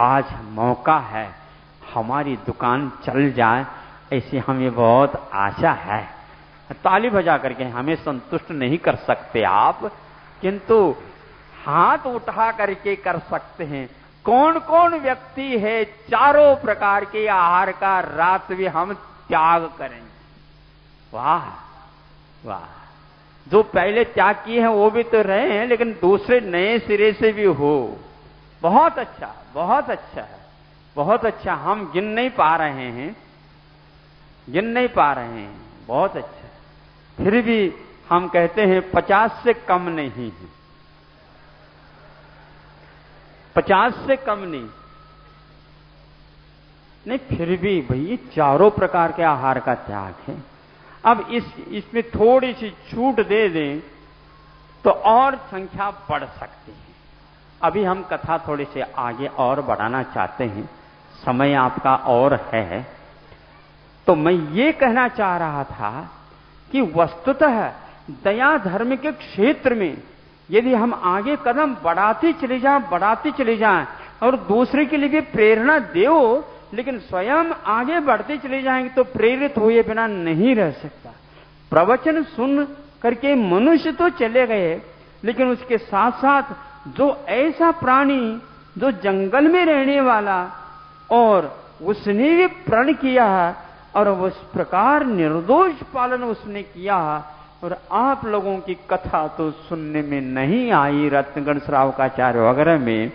आज मौका है, हमारी दुकान चल जाए, ऐसी हमें बहुत आशा है। ताली बजा करके हमें संतुष्ट नहीं कर सकते आप, किंतु हाथ उठा करके कर सकते हैं। कौन कौन व्यक्ति है 4 प्रकार के आहार का रात भी हम त्याग करेंगे? वाह वाह, जो पहले त्याग किए हैं वो भी तो रहे हैं, लेकिन दूसरे नए सिरे से भी हो। बहुत अच्छा, बहुत अच्छा है, बहुत अच्छा। हम गिन नहीं पा रहे हैं, बहुत अच्छा। फिर भी हम कहते हैं 50 से कम नहीं है, 50 से कम नहीं, फिर भी भई 4 प्रकार के आहार का त्याग है। अब इसमें थोड़ी सी छूट दे दें तो और संख्या बढ़ सकती है। अभी हम कथा थोड़ी से आगे और बढ़ाना चाहते हैं, समय आपका और है। तो मैं ये कहना चाह रहा था कि वस्तुतः दया धर्म के क्षेत्र में यदि हम आगे कदम बढ़ाते चले जाएं और दूसरे के लिए भी प्रेरणा दो, लेकिन स्वयं आगे बढ़ते चले जाएंगे तो प्रेरित हुए बिना नहीं रह सकता। प्रवचन सुन करके मनुष्य तो चले गए, लेकिन उसके साथ साथ जो ऐसा प्राणी जो जंगल में रहने वाला और उसने भी प्रण किया और उस प्रकार निर्दोष पालन उसने किया। और आप लोगों की कथा तो सुनने में नहीं आई रत्नगण श्रावकाचार्य वगैरह में।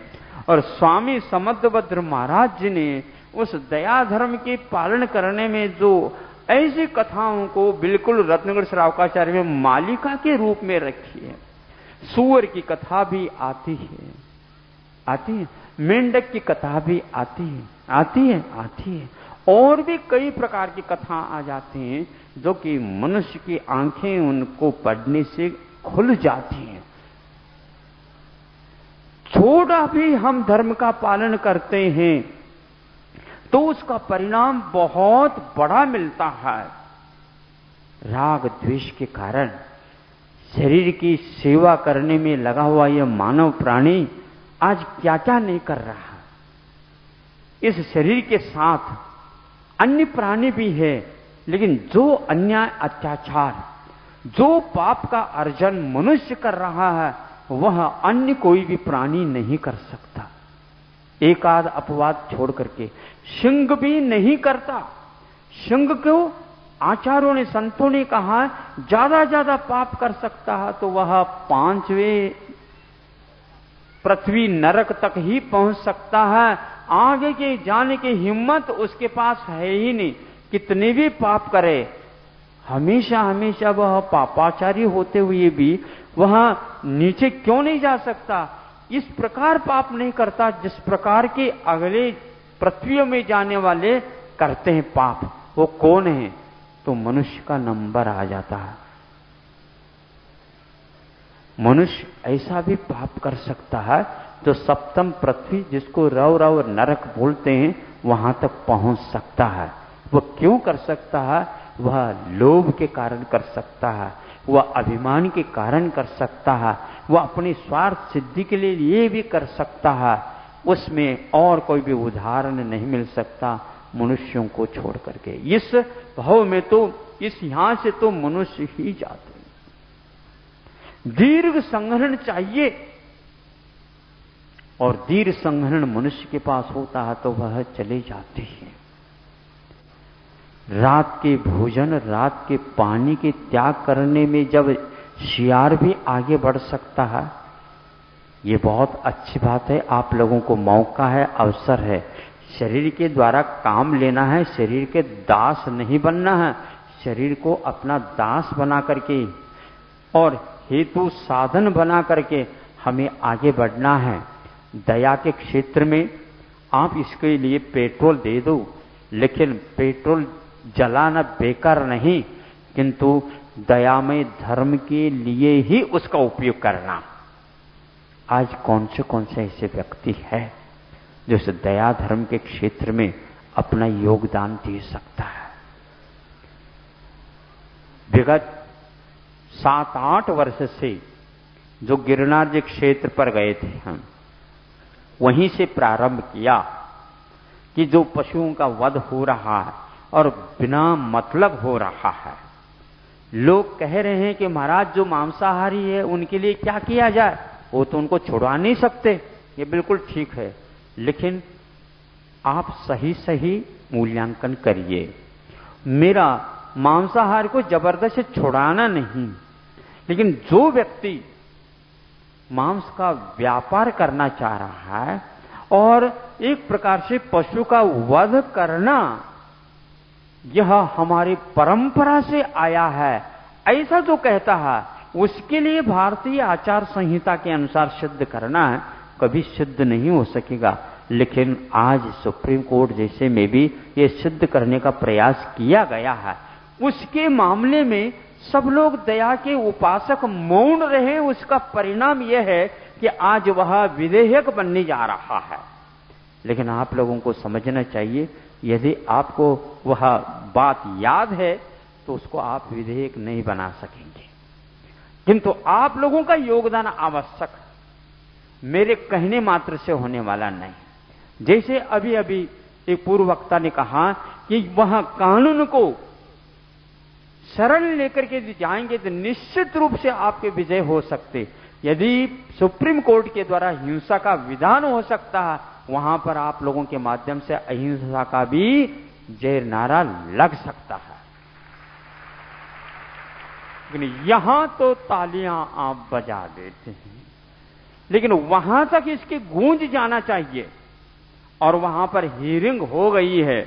और स्वामी समदभद्र महाराज जी ने उस दया धर्म के पालन करने में जो ऐसी कथाओं को बिल्कुल रत्नगण श्रावकाचार्य में मालिका के रूप में रखी है। सूअर की कथा भी आती है, मेंढक की कथा भी आती है, और भी कई प्रकार की कथा आ जाती हैं जो कि मनुष्य की आंखें उनको पढ़ने से खुल जाती हैं। थोड़ा भी हम धर्म का पालन करते हैं तो उसका परिणाम बहुत बड़ा मिलता है। राग द्वेष के कारण शरीर की सेवा करने में लगा हुआ यह मानव प्राणी आज क्या क्या नहीं कर रहा। इस शरीर के साथ अन्य प्राणी भी है, लेकिन जो अन्याय अत्याचार, जो पाप का अर्जन मनुष्य कर रहा है वह अन्य कोई भी प्राणी नहीं कर सकता। एक आध अपवाद छोड़ करके सिंह भी नहीं करता। सिंह क्यों? आचार्यों ने, संतों ने कहा ज्यादा पाप कर सकता है तो वह 5वें पृथ्वी नरक तक ही पहुंच सकता है। आगे के जाने की हिम्मत उसके पास है ही नहीं। कितने भी पाप करे, हमेशा वह पापाचारी होते हुए भी वह नीचे क्यों नहीं जा सकता? इस प्रकार पाप नहीं करता जिस प्रकार के अगले पृथ्वियों में जाने वाले करते हैं पाप। वो कौन है? तो मनुष्य का नंबर आ जाता है। मनुष्य ऐसा भी पाप कर सकता है जो सप्तम पृथ्वी, जिसको रव नरक बोलते हैं, वहां तक पहुंच सकता है। वह क्यों कर सकता है? वह लोभ के कारण कर सकता है, वह अभिमान के कारण कर सकता है, वह अपनी स्वार्थ सिद्धि के लिए ये भी कर सकता है। उसमें और कोई भी उदाहरण नहीं मिल सकता मनुष्यों को छोड़ करके। इस भाव में तो इस यहां से तो मनुष्य ही जाते हैं। दीर्घ संग्रहण चाहिए, और दीर्घ संग्रहण मनुष्य के पास होता है तो वह चले जाते हैं। रात के भोजन, रात के पानी के त्याग करने में जब शियार भी आगे बढ़ सकता है, ये बहुत अच्छी बात है। आप लोगों को मौका है, अवसर है। शरीर के द्वारा काम लेना है, शरीर के दास नहीं बनना है। शरीर को अपना दास बना करके और हेतु साधन बना करके हमें आगे बढ़ना है। दया के क्षेत्र में आप इसके लिए पेट्रोल दे दो, लेकिन पेट्रोल जलाना बेकार नहीं, किंतु दयामय धर्म के लिए ही उसका उपयोग करना। आज कौन से ऐसे व्यक्ति है जो इस दया धर्म के क्षेत्र में अपना योगदान दे सकता है? विगत 7-8 वर्ष से जो गिरनार जी क्षेत्र पर गए थे हम, वहीं से प्रारंभ किया कि जो पशुओं का वध हो रहा है और बिना मतलब हो रहा है। लोग कह रहे हैं कि महाराज जो मांसाहारी है उनके लिए क्या किया जाए? वो तो उनको छुड़वा नहीं सकते। ये बिल्कुल ठीक है, लेकिन आप सही मूल्यांकन करिए। मेरा मांसाहार को जबरदस्ती छुड़ाना नहीं, लेकिन जो व्यक्ति मांस का व्यापार करना चाह रहा है और एक प्रकार से पशु का वध करना, यह हमारी परंपरा से आया है, ऐसा जो कहता है उसके लिए भारतीय आचार संहिता के अनुसार सिद्ध करना है, कभी सिद्ध नहीं हो सकेगा। लेकिन आज सुप्रीम कोर्ट जैसे में भी ये सिद्ध करने का प्रयास किया गया है। उसके मामले में सब लोग दया के उपासक मौन रहे। उसका परिणाम यह है कि आज वह विधेयक बनने जा रहा है। लेकिन आप लोगों को समझना चाहिए, यदि आपको वह बात याद है तो उसको आप विधेयक नहीं बना सकेंगे, किंतु आप लोगों का योगदान आवश्यक है, मेरे कहने मात्र से होने वाला नहीं। जैसे अभी एक पूर्व वक्ता ने कहा कि वह कानून को शरण लेकर के जाएंगे तो निश्चित रूप से आपके विजय हो सकते। यदि सुप्रीम कोर्ट के द्वारा हिंसा का विधान हो सकता है, वहां पर आप लोगों के माध्यम से अहिंसा का भी जय नारा लग सकता है। लेकिन यहां तो तालियां आप बजा देते हैं, लेकिन वहां तक इसकी गूंज जाना चाहिए। और वहां पर हियरिंग हो गई है,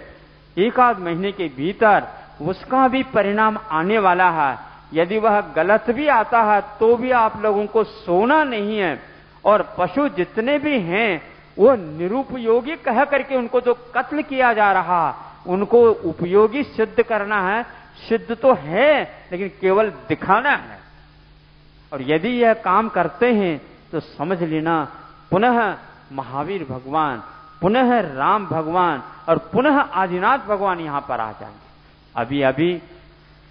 एक आध महीने के भीतर उसका भी परिणाम आने वाला है। यदि वह गलत भी आता है तो भी आप लोगों को सोना नहीं है। और पशु जितने भी हैं वो निरुपयोगी कह करके उनको जो कत्ल किया जा रहा, उनको उपयोगी सिद्ध करना है। सिद्ध तो है लेकिन केवल दिखाना है। और यदि यह काम करते हैं तो समझ लेना पुनः महावीर भगवान, पुनः राम भगवान और पुनः आदिनाथ भगवान यहां पर आ जाएंगे। अभी अभी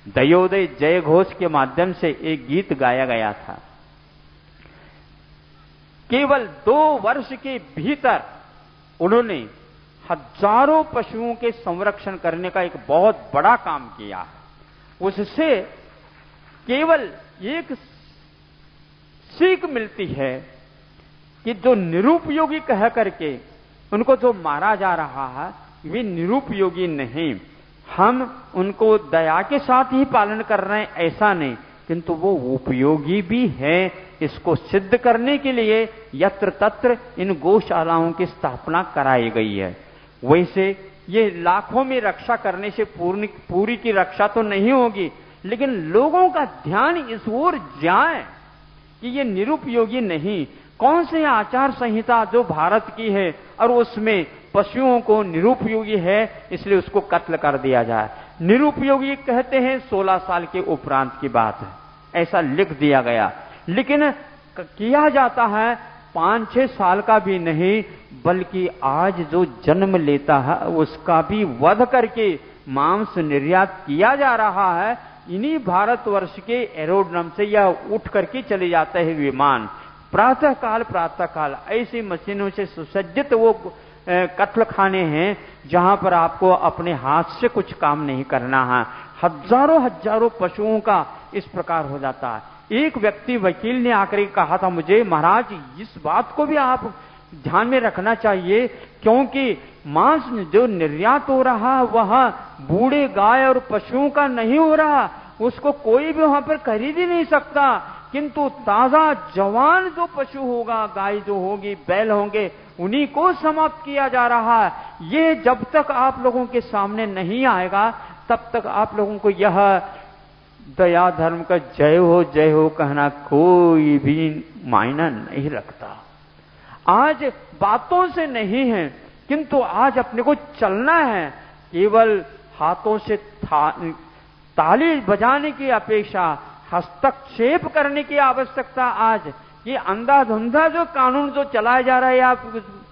दयोदय जय घोष के माध्यम से एक गीत गाया गया था। केवल 2 वर्ष के भीतर उन्होंने हजारों पशुओं के संरक्षण करने का एक बहुत बड़ा काम किया है। उससे केवल एक सीख मिलती है कि जो निरुपयोगी कह करके उनको जो मारा जा रहा है वे निरुपयोगी नहीं। हम उनको दया के साथ ही पालन कर रहे हैं ऐसा नहीं, किंतु वो उपयोगी भी है। इसको सिद्ध करने के लिए यत्र तत्र इन गौशालाओं की स्थापना कराई गई है। वैसे ये लाखों में रक्षा करने से पूरी की रक्षा तो नहीं होगी, लेकिन लोगों का ध्यान इस ओर जाए कि ये निरुपयोगी नहीं। कौन से आचार संहिता जो भारत की है और उसमें पशुओं को निरुपयोगी है इसलिए उसको कत्ल कर दिया जाए। निरुपयोगी कहते हैं 16 साल के उपरांत की बात है, ऐसा लिख दिया गया। लेकिन किया जाता है 5-6 साल का भी नहीं, बल्कि आज जो जन्म लेता है उसका भी वध करके मांस निर्यात किया जा रहा है। इन्हीं भारतवर्ष के एरोड्रम से यह उठ करके चले जाते हैं विमान। प्रातः काल ऐसी मशीनों से सुसज्जित वो कत्ल खाने हैं जहां पर आपको अपने हाथ से कुछ काम नहीं करना है। हजारों पशुओं का इस प्रकार हो जाता है। एक व्यक्ति वकील ने आकर कहा था मुझे, महाराज इस बात को भी आप ध्यान में रखना चाहिए, क्योंकि मांस जो निर्यात हो रहा वह बूढ़े गाय और पशुओं का नहीं हो रहा, उसको कोई भी वहां पर खरीद ही नहीं सकता। किंतु ताजा जवान जो पशु होगा, गाय जो होगी, बैल होंगे, उन्हीं को समाप्त किया जा रहा है। ये जब तक आप लोगों के सामने नहीं आएगा तब तक आप लोगों को यह दया धर्म का जय हो कहना कोई भी मायना नहीं रखता। आज बातों से नहीं है, किंतु आज अपने को चलना है। केवल हाथों से ताली बजाने की अपेक्षा हस्तक्षेप करने की आवश्यकता आज ये अंधाधुंधा जो कानून जो चलाया जा रहा है या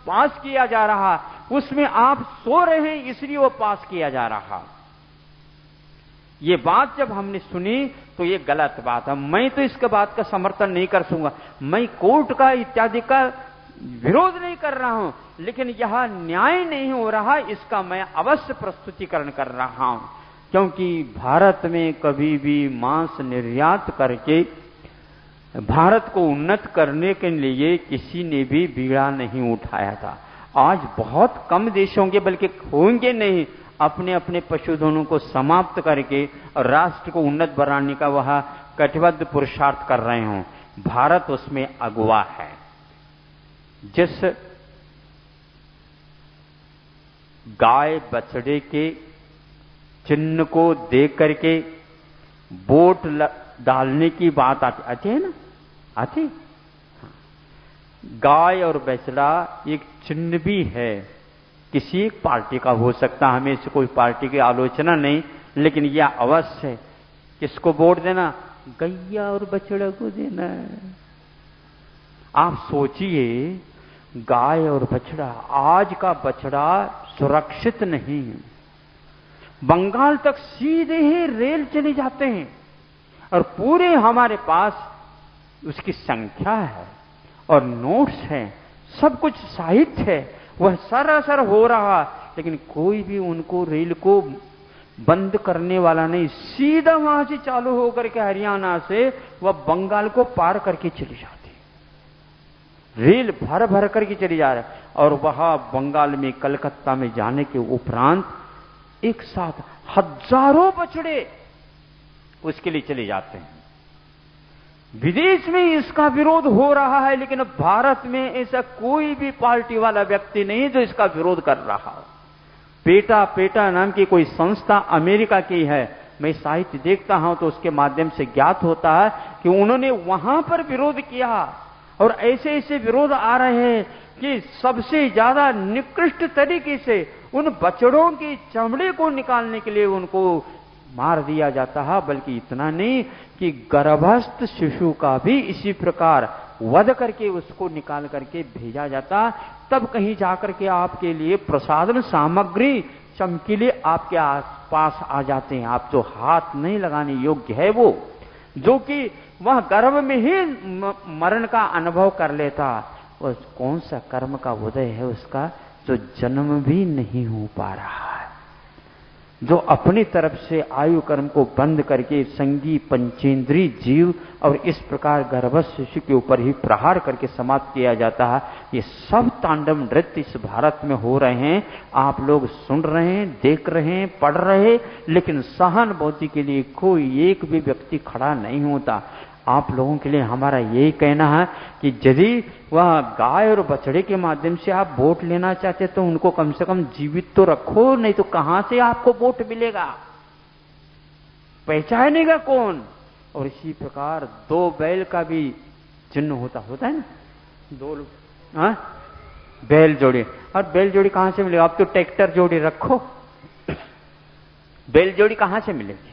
पास किया जा रहा, उसमें आप सो रहे हैं इसलिए वो पास किया जा रहा। ये बात जब हमने सुनी तो ये गलत बात है। मैं तो इसके बात का समर्थन नहीं कर सकूंगा, मैं कोर्ट का इत्यादि का विरोध नहीं कर रहा हूं, लेकिन यह न्याय नहीं हो रहा, इसका मैं अवश्य प्रस्तुतिकरण कर रहा हूं। क्योंकि भारत में कभी भी मांस निर्यात करके भारत को उन्नत करने के लिए किसी ने भी बीड़ा नहीं उठाया था। आज बहुत कम देश होंगे, बल्कि होंगे नहीं, अपने अपने पशुधनों को समाप्त करके और राष्ट्र को उन्नत बनाने का वह कटिबद्ध पुरुषार्थ कर रहे हों। भारत उसमें अगुवा है। जिस गाय बछड़े के चिन्ह को देख करके वोट डालने की बात आती है ना, आती। गाय और बछड़ा एक चिन्ह भी है, किसी एक पार्टी का हो सकता, हमें से कोई पार्टी की आलोचना नहीं, लेकिन यह अवश्य है किसको वोट देना, गैया और बछड़ा को देना। आप सोचिए, गाय और बछड़ा, आज का बछड़ा सुरक्षित नहीं है। बंगाल तक सीधे ही रेल चले जाते हैं और पूरे हमारे पास उसकी संख्या है और नोट्स हैं, सब कुछ साहित्य है, वह सरासर हो रहा, लेकिन कोई भी उनको रेल को बंद करने वाला नहीं। सीधा वहां से चालू होकर के हरियाणा से वह बंगाल को पार करके चली जाती, रेल भर भर करके चली जा रहा है। और वहां बंगाल में कलकत्ता में जाने के उपरांत एक साथ हजारों बछड़े उसके लिए चले जाते हैं। विदेश में इसका विरोध हो रहा है, लेकिन भारत में ऐसा कोई भी पार्टी वाला व्यक्ति नहीं जो इसका विरोध कर रहा हो। पेटा पेटा नाम की कोई संस्था अमेरिका की है, मैं साहित्य देखता हूं तो उसके माध्यम से ज्ञात होता है कि उन्होंने वहां पर विरोध किया। और ऐसे ऐसे विरोध आ रहे हैं कि सबसे ज्यादा निकृष्ट तरीके से उन बछड़ों की चमड़े को निकालने के लिए उनको मार दिया जाता है। बल्कि इतना नहीं कि गर्भस्थ शिशु का भी इसी प्रकार वध करके उसको निकाल करके भेजा जाता, तब कहीं जाकर के आपके लिए प्रसाधन सामग्री चमकीले आपके पास आ जाते हैं। आप जो हाथ नहीं लगाने योग्य है वो, जो कि वह गर्भ में ही मरण का अनुभव कर लेता, और कौन सा कर्म का उदय है उसका, जो जन्म भी नहीं हो पा रहा है, जो अपनी तरफ से आयु कर्म को बंद करके संगी पंचेंद्री जीव और इस प्रकार गर्भस्थ शिशु के ऊपर ही प्रहार करके समाप्त किया जाता है। ये सब तांडव नृत्य इस भारत में हो रहे हैं। आप लोग सुन रहे हैं, देख रहे हैं, पढ़ रहे हैं, लेकिन सहानुभूति के लिए कोई एक भी व्यक्ति खड़ा नहीं होता। आप लोगों के लिए हमारा यही कहना है कि यदि वह गाय और बछड़े के माध्यम से आप वोट लेना चाहते तो उनको कम से कम जीवित तो रखो, नहीं तो कहां से आपको वोट मिलेगा, पहचानेगा कौन। और इसी प्रकार दो बैल का भी चिन्ह होता है ना, दो बैल जोड़ी। और बैल जोड़ी कहां से मिलेगा, आप तो ट्रैक्टर जोड़ी रखो, बैल जोड़ी कहां से मिलेगी।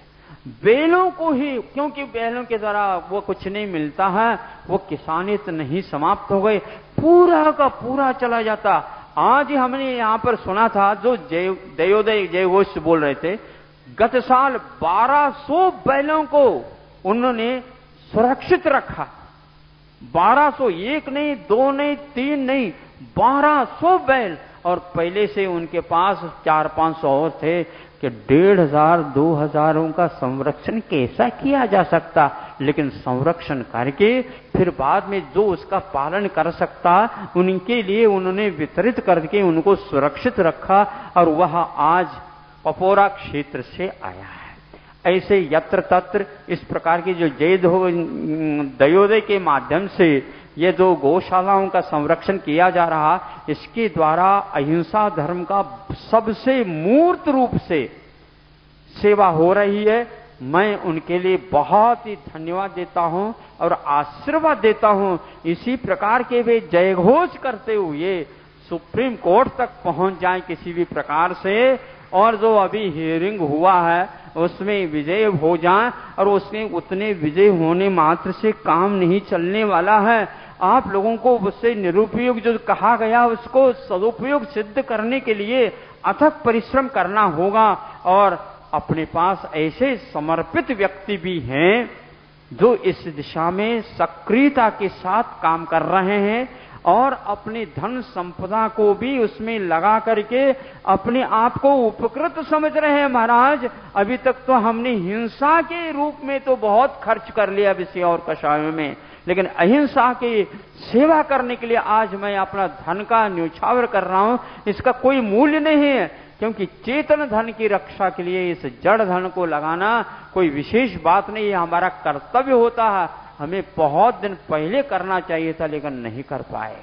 बैलों को ही, क्योंकि बैलों के द्वारा वो कुछ नहीं मिलता है, वो किसानियत नहीं समाप्त हो गए, पूरा का पूरा चला जाता। आज ही हमने यहां पर सुना था, जो दयोदय जयघोष बोल रहे थे, गत साल 1200 बैलों को उन्होंने सुरक्षित रखा। 1200, एक नहीं, दो नहीं, तीन नहीं, 1200 बैल। और पहले से उनके पास 400-500 और थे कि 1500-2000 का संरक्षण कैसा किया जा सकता। लेकिन संरक्षण करके फिर बाद में जो उसका पालन कर सकता उनके लिए उन्होंने वितरित करके उनको सुरक्षित रखा, और वह आज पपोरा क्षेत्र से आया है। ऐसे यत्र तत्र इस प्रकार की जो दयोदय के माध्यम से ये जो गौशालाओं का संरक्षण किया जा रहा, इसके द्वारा अहिंसा धर्म का सबसे मूर्त रूप से सेवा हो रही है। मैं उनके लिए बहुत ही धन्यवाद देता हूं और आशीर्वाद देता हूं। इसी प्रकार के वे जयघोष करते हुए सुप्रीम कोर्ट तक पहुंच जाएं किसी भी प्रकार से, और जो अभी हियरिंग हुआ है उसमें विजय हो जाए। और उसमें उतने विजय होने मात्र से काम नहीं चलने वाला है। आप लोगों को उससे निरुपयोग जो कहा गया उसको सदुपयोग सिद्ध करने के लिए अथक परिश्रम करना होगा। और अपने पास ऐसे समर्पित व्यक्ति भी हैं जो इस दिशा में सक्रियता के साथ काम कर रहे हैं और अपने धन संपदा को भी उसमें लगा करके अपने आप को उपकृत समझ रहे हैं। महाराज, अभी तक तो हमने हिंसा के रूप में तो बहुत खर्च कर लिया विषय और कषायों में, लेकिन अहिंसा की सेवा करने के लिए आज मैं अपना धन का न्यौछावर कर रहा हूं। इसका कोई मूल्य नहीं है, क्योंकि चेतन धन की रक्षा के लिए इस जड़ धन को लगाना कोई विशेष बात नहीं है, हमारा कर्तव्य होता है। हमें बहुत दिन पहले करना चाहिए था, लेकिन नहीं कर पाए।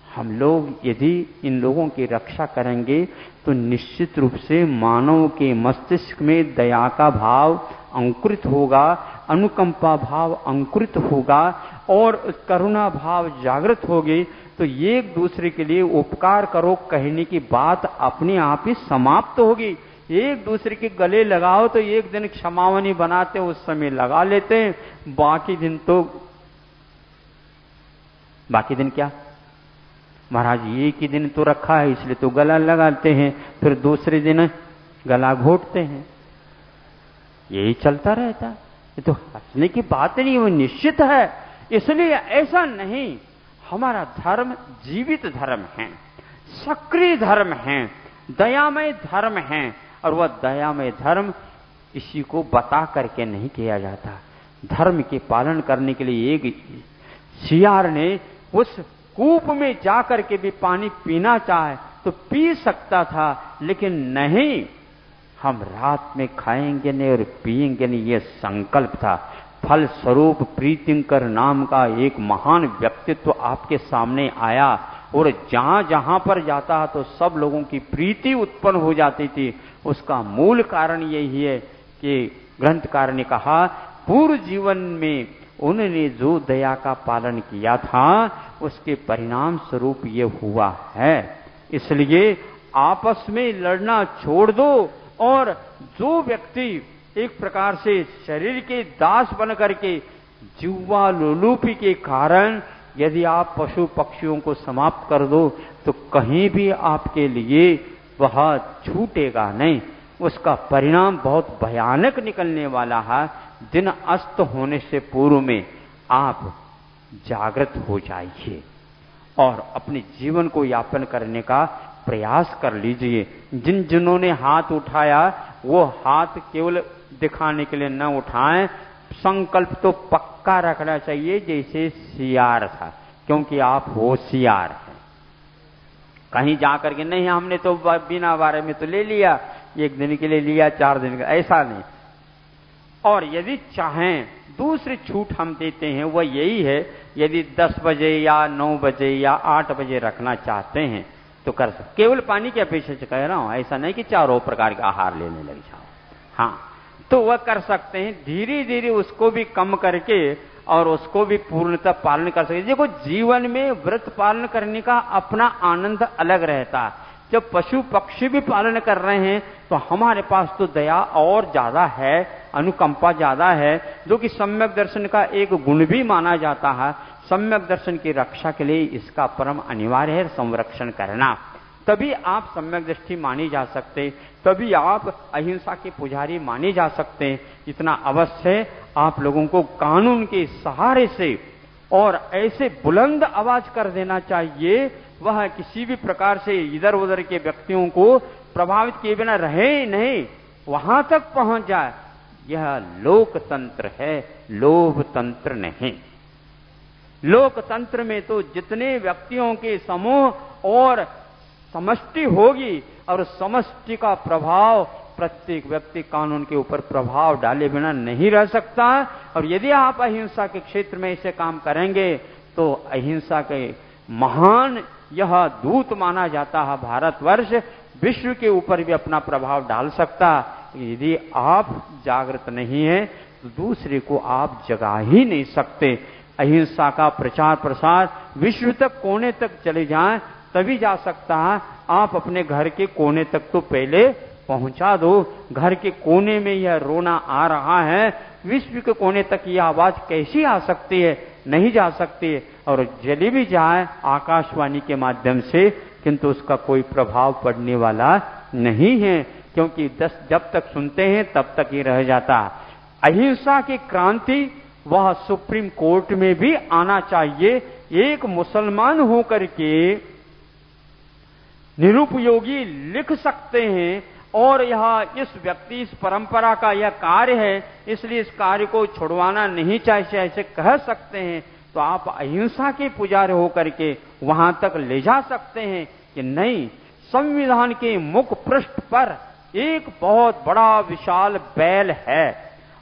हम लोग यदि इन लोगों की रक्षा करेंगे तो निश्चित रूप से मानव के मस्तिष्क में दया का भाव अंकुरित होगा, अनुकंपा भाव अंकुरित होगा और करुणा भाव जागृत होगी। तो एक दूसरे के लिए उपकार करो कहने की बात अपने आप ही समाप्त होगी। एक दूसरे के गले लगाओ तो एक दिन क्षमावनी बनाते उस समय लगा लेते हैं, बाकी दिन क्या महाराज, एक ही दिन तो रखा है इसलिए तो गला लगाते हैं, फिर दूसरे दिन गला घोटते हैं, यही चलता रहता। ये तो हंसने की बात नहीं, वो निश्चित है। इसलिए ऐसा नहीं, हमारा धर्म जीवित धर्म है, सक्रिय धर्म है, दयामय धर्म है। और वह दयामय धर्म इसी को बता करके नहीं किया जाता। धर्म के पालन करने के लिए एक सियार ने उस कूप में जाकर के भी पानी पीना चाहे तो पी सकता था, लेकिन नहीं, हम रात में खाएंगे नहीं और पिएंगे नहीं, ये संकल्प था। फल स्वरूप प्रीतिंकर नाम का एक महान व्यक्तित्व आपके सामने आया और जहां जहां पर जाता तो सब लोगों की प्रीति उत्पन्न हो जाती थी। उसका मूल कारण यही है कि ग्रंथकार ने कहा, पूर्व जीवन में उन्होंने जो दया का पालन किया था उसके परिणाम स्वरूप ये हुआ है। इसलिए आपस में लड़ना छोड़ दो और जो व्यक्ति एक प्रकार से शरीर के दास बन करके जुआ लोलुपी के कारण यदि आप पशु पक्षियों को समाप्त कर दो तो कहीं भी आपके लिए वह छूटेगा नहीं। उसका परिणाम बहुत भयानक निकलने वाला है। दिन अस्त होने से पूर्व में आप जागृत हो जाइए और अपने जीवन को यापन करने का प्रयास कर लीजिए। जिन्होंने हाथ उठाया वो हाथ केवल दिखाने के लिए न उठाएं, संकल्प तो पक्का रखना चाहिए जैसे सियार था, क्योंकि आप होशियार हैं। कहीं जाकर के नहीं हमने तो बिना बारे में तो ले लिया, एक दिन के लिए लिया, 4 दिन का, ऐसा नहीं। और यदि चाहें दूसरी छूट हम देते हैं वह यही है, यदि 10 बजे या 9 बजे या 8 बजे रखना चाहते हैं तो कर सकते। केवल पानी की अपेक्षा से कह रहा हूं, ऐसा नहीं कि चारों प्रकार का आहार लेने लग जाओ। हाँ, तो वह कर सकते हैं। धीरे धीरे उसको भी कम करके और उसको भी पूर्णतः पालन कर सकते। देखो, जीवन में व्रत पालन करने का अपना आनंद अलग रहता है। जब पशु पक्षी भी पालन कर रहे हैं तो हमारे पास तो दया और ज्यादा है, अनुकंपा ज्यादा है, जो कि सम्यक दर्शन का एक गुण भी माना जाता है। सम्यक दर्शन की रक्षा के लिए इसका परम अनिवार्य है संरक्षण करना। तभी आप सम्यक दृष्टि मानी जा सकते, तभी आप अहिंसा के पुजारी माने जा सकते। इतना अवश्य है आप लोगों को कानून के सहारे से और ऐसे बुलंद आवाज कर देना चाहिए, वह किसी भी प्रकार से इधर उधर के व्यक्तियों को प्रभावित किए बिना रहे नहीं, वहां तक पहुंच जाए। यह लोकतंत्र है, लोभ तंत्र नहीं। लोकतंत्र में तो जितने व्यक्तियों के समूह और समष्टि होगी और समष्टि का प्रभाव, प्रत्येक व्यक्ति कानून के ऊपर प्रभाव डाले बिना नहीं रह सकता। और यदि आप अहिंसा के क्षेत्र में ऐसे काम करेंगे तो अहिंसा के महान यह दूत माना जाता है। भारतवर्ष विश्व के ऊपर भी अपना प्रभाव डाल सकता। यदि आप जागृत नहीं हैं तो दूसरे को आप जगा ही नहीं सकते। अहिंसा का प्रचार प्रसार विश्व तक कोने तक चले जाएं तभी जा सकता है। आप अपने घर के कोने तक तो पहले पहुंचा दो। घर के कोने में यह रोना आ रहा है, विश्व के कोने तक यह आवाज कैसी आ सकती है? नहीं जा सकती है। और चली भी जाए आकाशवाणी के माध्यम से, किंतु उसका कोई प्रभाव पड़ने वाला नहीं है, क्योंकि जब तक सुनते हैं तब तक ही रह जाता। अहिंसा की क्रांति वह सुप्रीम कोर्ट में भी आना चाहिए। एक मुसलमान होकर के निरुपयोगी लिख सकते हैं और यह इस व्यक्ति, इस परंपरा का यह कार्य है, इसलिए इस कार्य को छुड़वाना नहीं चाहिए, ऐसे कह सकते हैं। तो आप अहिंसा के पुजारी होकर के वहां तक ले जा सकते हैं कि नहीं, संविधान के मुख पृष्ठ पर एक बहुत बड़ा विशाल बैल है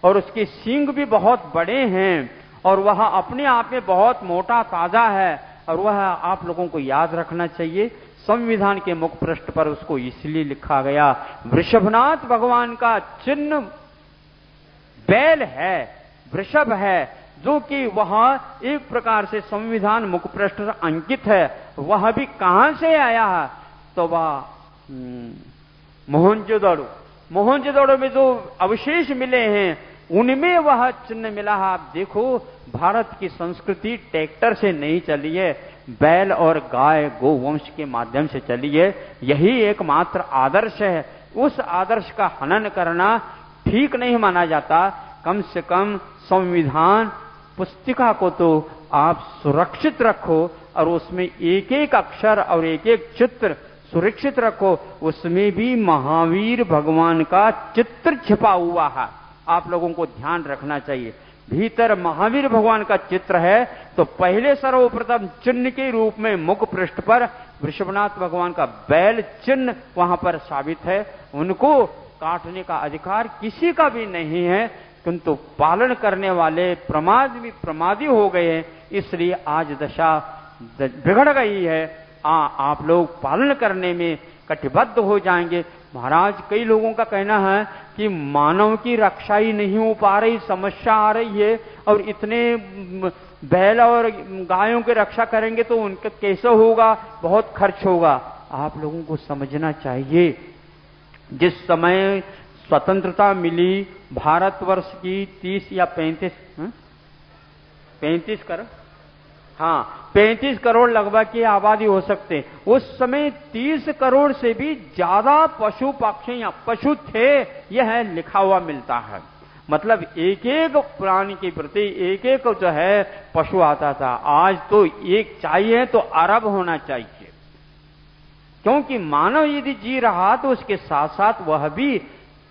और उसके सींग भी बहुत बड़े हैं और वह अपने आप में बहुत मोटा ताजा है। और वह आप लोगों को याद रखना चाहिए, संविधान के मुख पृष्ठ पर उसको इसलिए लिखा गया, वृषभनाथ भगवान का चिन्ह बैल है, वृषभ है, जो कि वह एक प्रकार से संविधान मुख पृष्ठ पर अंकित है। वह भी कहां से आया है? तो वह मोहनजोदड़ो में जो अवशेष मिले हैं उनमें वह चिन्ह मिला है। आप देखो, भारत की संस्कृति ट्रैक्टर से नहीं चली है, बैल और गाय गोवंश के माध्यम से चली है। यही एकमात्र आदर्श है। उस आदर्श का हनन करना ठीक नहीं माना जाता। कम से कम संविधान पुस्तिका को तो आप सुरक्षित रखो और उसमें एक एक अक्षर और एक एक चित्र सुरक्षित रखो। उसमें भी महावीर भगवान का चित्र छिपा हुआ है, आप लोगों को ध्यान रखना चाहिए। भीतर महावीर भगवान का चित्र है तो पहले सर्वप्रथम चिन्ह के रूप में मुख पृष्ठ पर वृषभनाथ भगवान का बैल चिन्ह वहां पर साबित है। उनको काटने का अधिकार किसी का भी नहीं है, किंतु पालन करने वाले प्रमादी हो गए हैं, इसलिए आज दशा बिगड़ गई है। आप लोग पालन करने में कटिबद्ध हो जाएंगे। महाराज, कई लोगों का कहना है कि मानव की रक्षा ही नहीं हो पा रही, समस्या आ रही है, और इतने बैल और गायों की रक्षा करेंगे तो उनका कैसे होगा, बहुत खर्च होगा। आप लोगों को समझना चाहिए, जिस समय स्वतंत्रता मिली भारतवर्ष की 30 या 35 करोड़, हाँ 35 करोड़ लगभग की आबादी हो सकते हैं। उस समय 30 करोड़ से भी ज्यादा पशु पक्षी या पशु थे, यह लिखा हुआ मिलता है। मतलब एक एक प्राणी के प्रति एक एक जो है पशु आता था। आज तो एक चाहिए तो अरब होना चाहिए, क्योंकि मानव यदि जी रहा तो उसके साथ साथ वह भी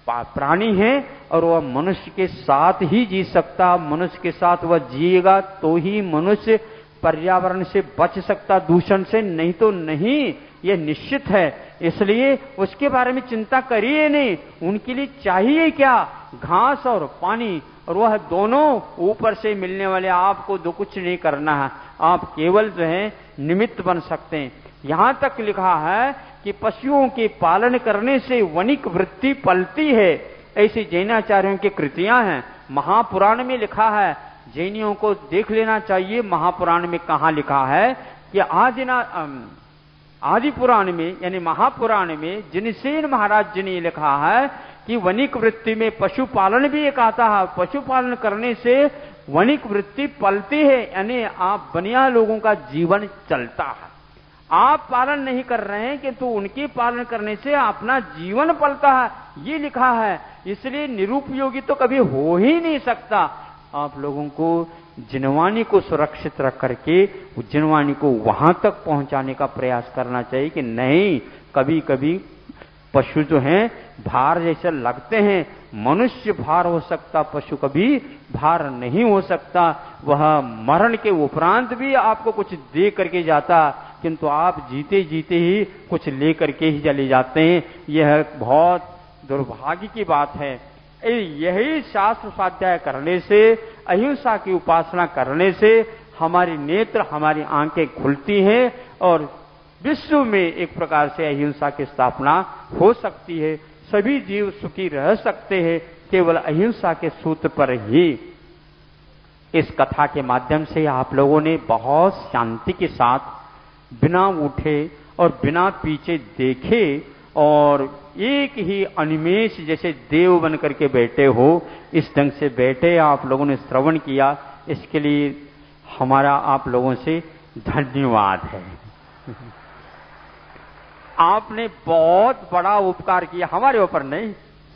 प्राणी है, और वह मनुष्य के साथ ही जी सकता। मनुष्य के साथ वह जिएगा तो ही मनुष्य पर्यावरण से बच सकता, दूषण से, नहीं तो नहीं, यह निश्चित है। इसलिए उसके बारे में चिंता करिए नहीं। उनके लिए चाहिए क्या? घास और पानी, और वह दोनों ऊपर से मिलने वाले। आपको दो कुछ नहीं करना है, आप केवल जो है निमित्त बन सकते हैं। यहां तक लिखा है कि पशुओं के पालन करने से वणिक वृत्ति पलती है, ऐसी जैनाचार्यों की कृतियां हैं। महापुराण में लिखा है, जैनियों को देख लेना चाहिए महापुराण में कहां लिखा है कि आदि पुराण में यानी महापुराण में जिनसेन महाराज जी ने लिखा है कि वणिक वृत्ति में पशुपालन भी एक आता है। पशुपालन करने से वणिक वृत्ति पलती है, यानी आप बनिया लोगों का जीवन चलता है। आप पालन नहीं कर रहे हैं, किंतु उनके पालन करने से अपना जीवन पलता है, ये लिखा है। इसलिए निरुपयोगी तो कभी हो ही नहीं सकता। आप लोगों को जिनवानी को सुरक्षित रख करके जिनवानी को वहां तक पहुंचाने का प्रयास करना चाहिए कि नहीं, कभी कभी पशु जो हैं भार जैसे लगते हैं। मनुष्य भार हो सकता, पशु कभी भार नहीं हो सकता। वह मरण के उपरांत भी आपको कुछ दे करके जाता, किंतु आप जीते जीते ही कुछ ले करके ही चले जाते हैं। यह बहुत दुर्भाग्य की बात है। यही शास्त्र स्वाध्याय करने से, अहिंसा की उपासना करने से हमारी नेत्र, हमारी आंखें खुलती हैं और विश्व में एक प्रकार से अहिंसा की स्थापना हो सकती है। सभी जीव सुखी रह सकते हैं केवल अहिंसा के सूत्र पर ही। इस कथा के माध्यम से आप लोगों ने बहुत शांति के साथ, बिना उठे और बिना पीछे देखे और एक ही अनिमेष जैसे देव बन करके बैठे हो, इस ढंग से बैठे आप लोगों ने श्रवण किया, इसके लिए हमारा आप लोगों से धन्यवाद है। आपने बहुत बड़ा उपकार किया, हमारे ऊपर नहीं,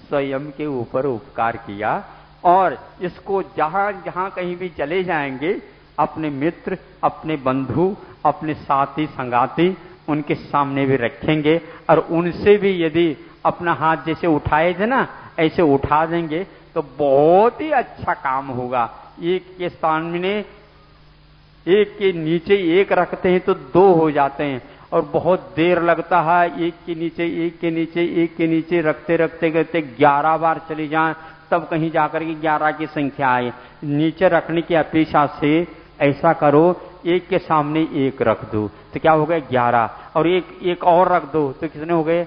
स्वयं के ऊपर उपकार किया। और इसको जहां जहां कहीं भी चले जाएंगे, अपने मित्र, अपने बंधु, अपने साथी संगाती उनके सामने भी रखेंगे, और उनसे भी यदि अपना हाथ जैसे उठाए थे ना, ऐसे उठा देंगे तो बहुत ही अच्छा काम होगा। एक के सामने, एक के नीचे एक रखते हैं तो दो हो जाते हैं, और बहुत देर लगता है। एक के नीचे एक के नीचे एक के नीचे रखते रखते करते 11 बार चले जाएं, तब कहीं जाकर के 11 की संख्या आए। नीचे रखने की अपेक्षा से ऐसा करो, एक के सामने एक रख दो तो क्या हो गए 11, और एक और रख दो तो कितने हो गए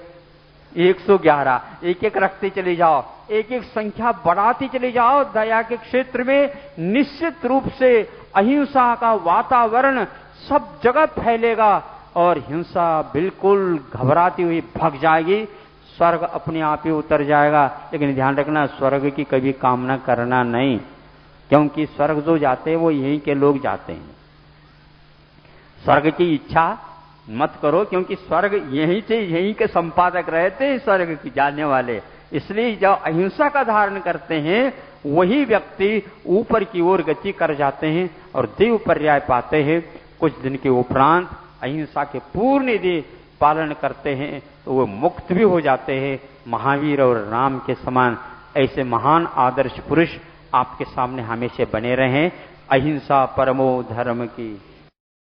111। एक एक रखते चले जाओ, एक एक संख्या बढ़ाते चले जाओ। दया के क्षेत्र में निश्चित रूप से अहिंसा का वातावरण सब जगह फैलेगा और हिंसा बिल्कुल घबराती हुई भाग जाएगी। स्वर्ग अपने आप ही उतर जाएगा। लेकिन ध्यान रखना, स्वर्ग की कभी कामना करना नहीं, क्योंकि स्वर्ग जो जाते हैं वो यहीं के लोग जाते हैं। स्वर्ग की इच्छा मत करो, क्योंकि स्वर्ग यहीं से, यहीं के संपादक रहते हैं स्वर्ग की जाने वाले। इसलिए जो अहिंसा का धारण करते हैं वही व्यक्ति ऊपर की ओर गति कर जाते हैं और देव पर्याय पाते हैं। कुछ दिन के उपरांत अहिंसा के पूर्ण यदि पालन करते हैं तो वो मुक्त भी हो जाते हैं। महावीर और राम के समान ऐसे महान आदर्श पुरुष आपके सामने हमेशा बने रहें। अहिंसा परमो धर्म की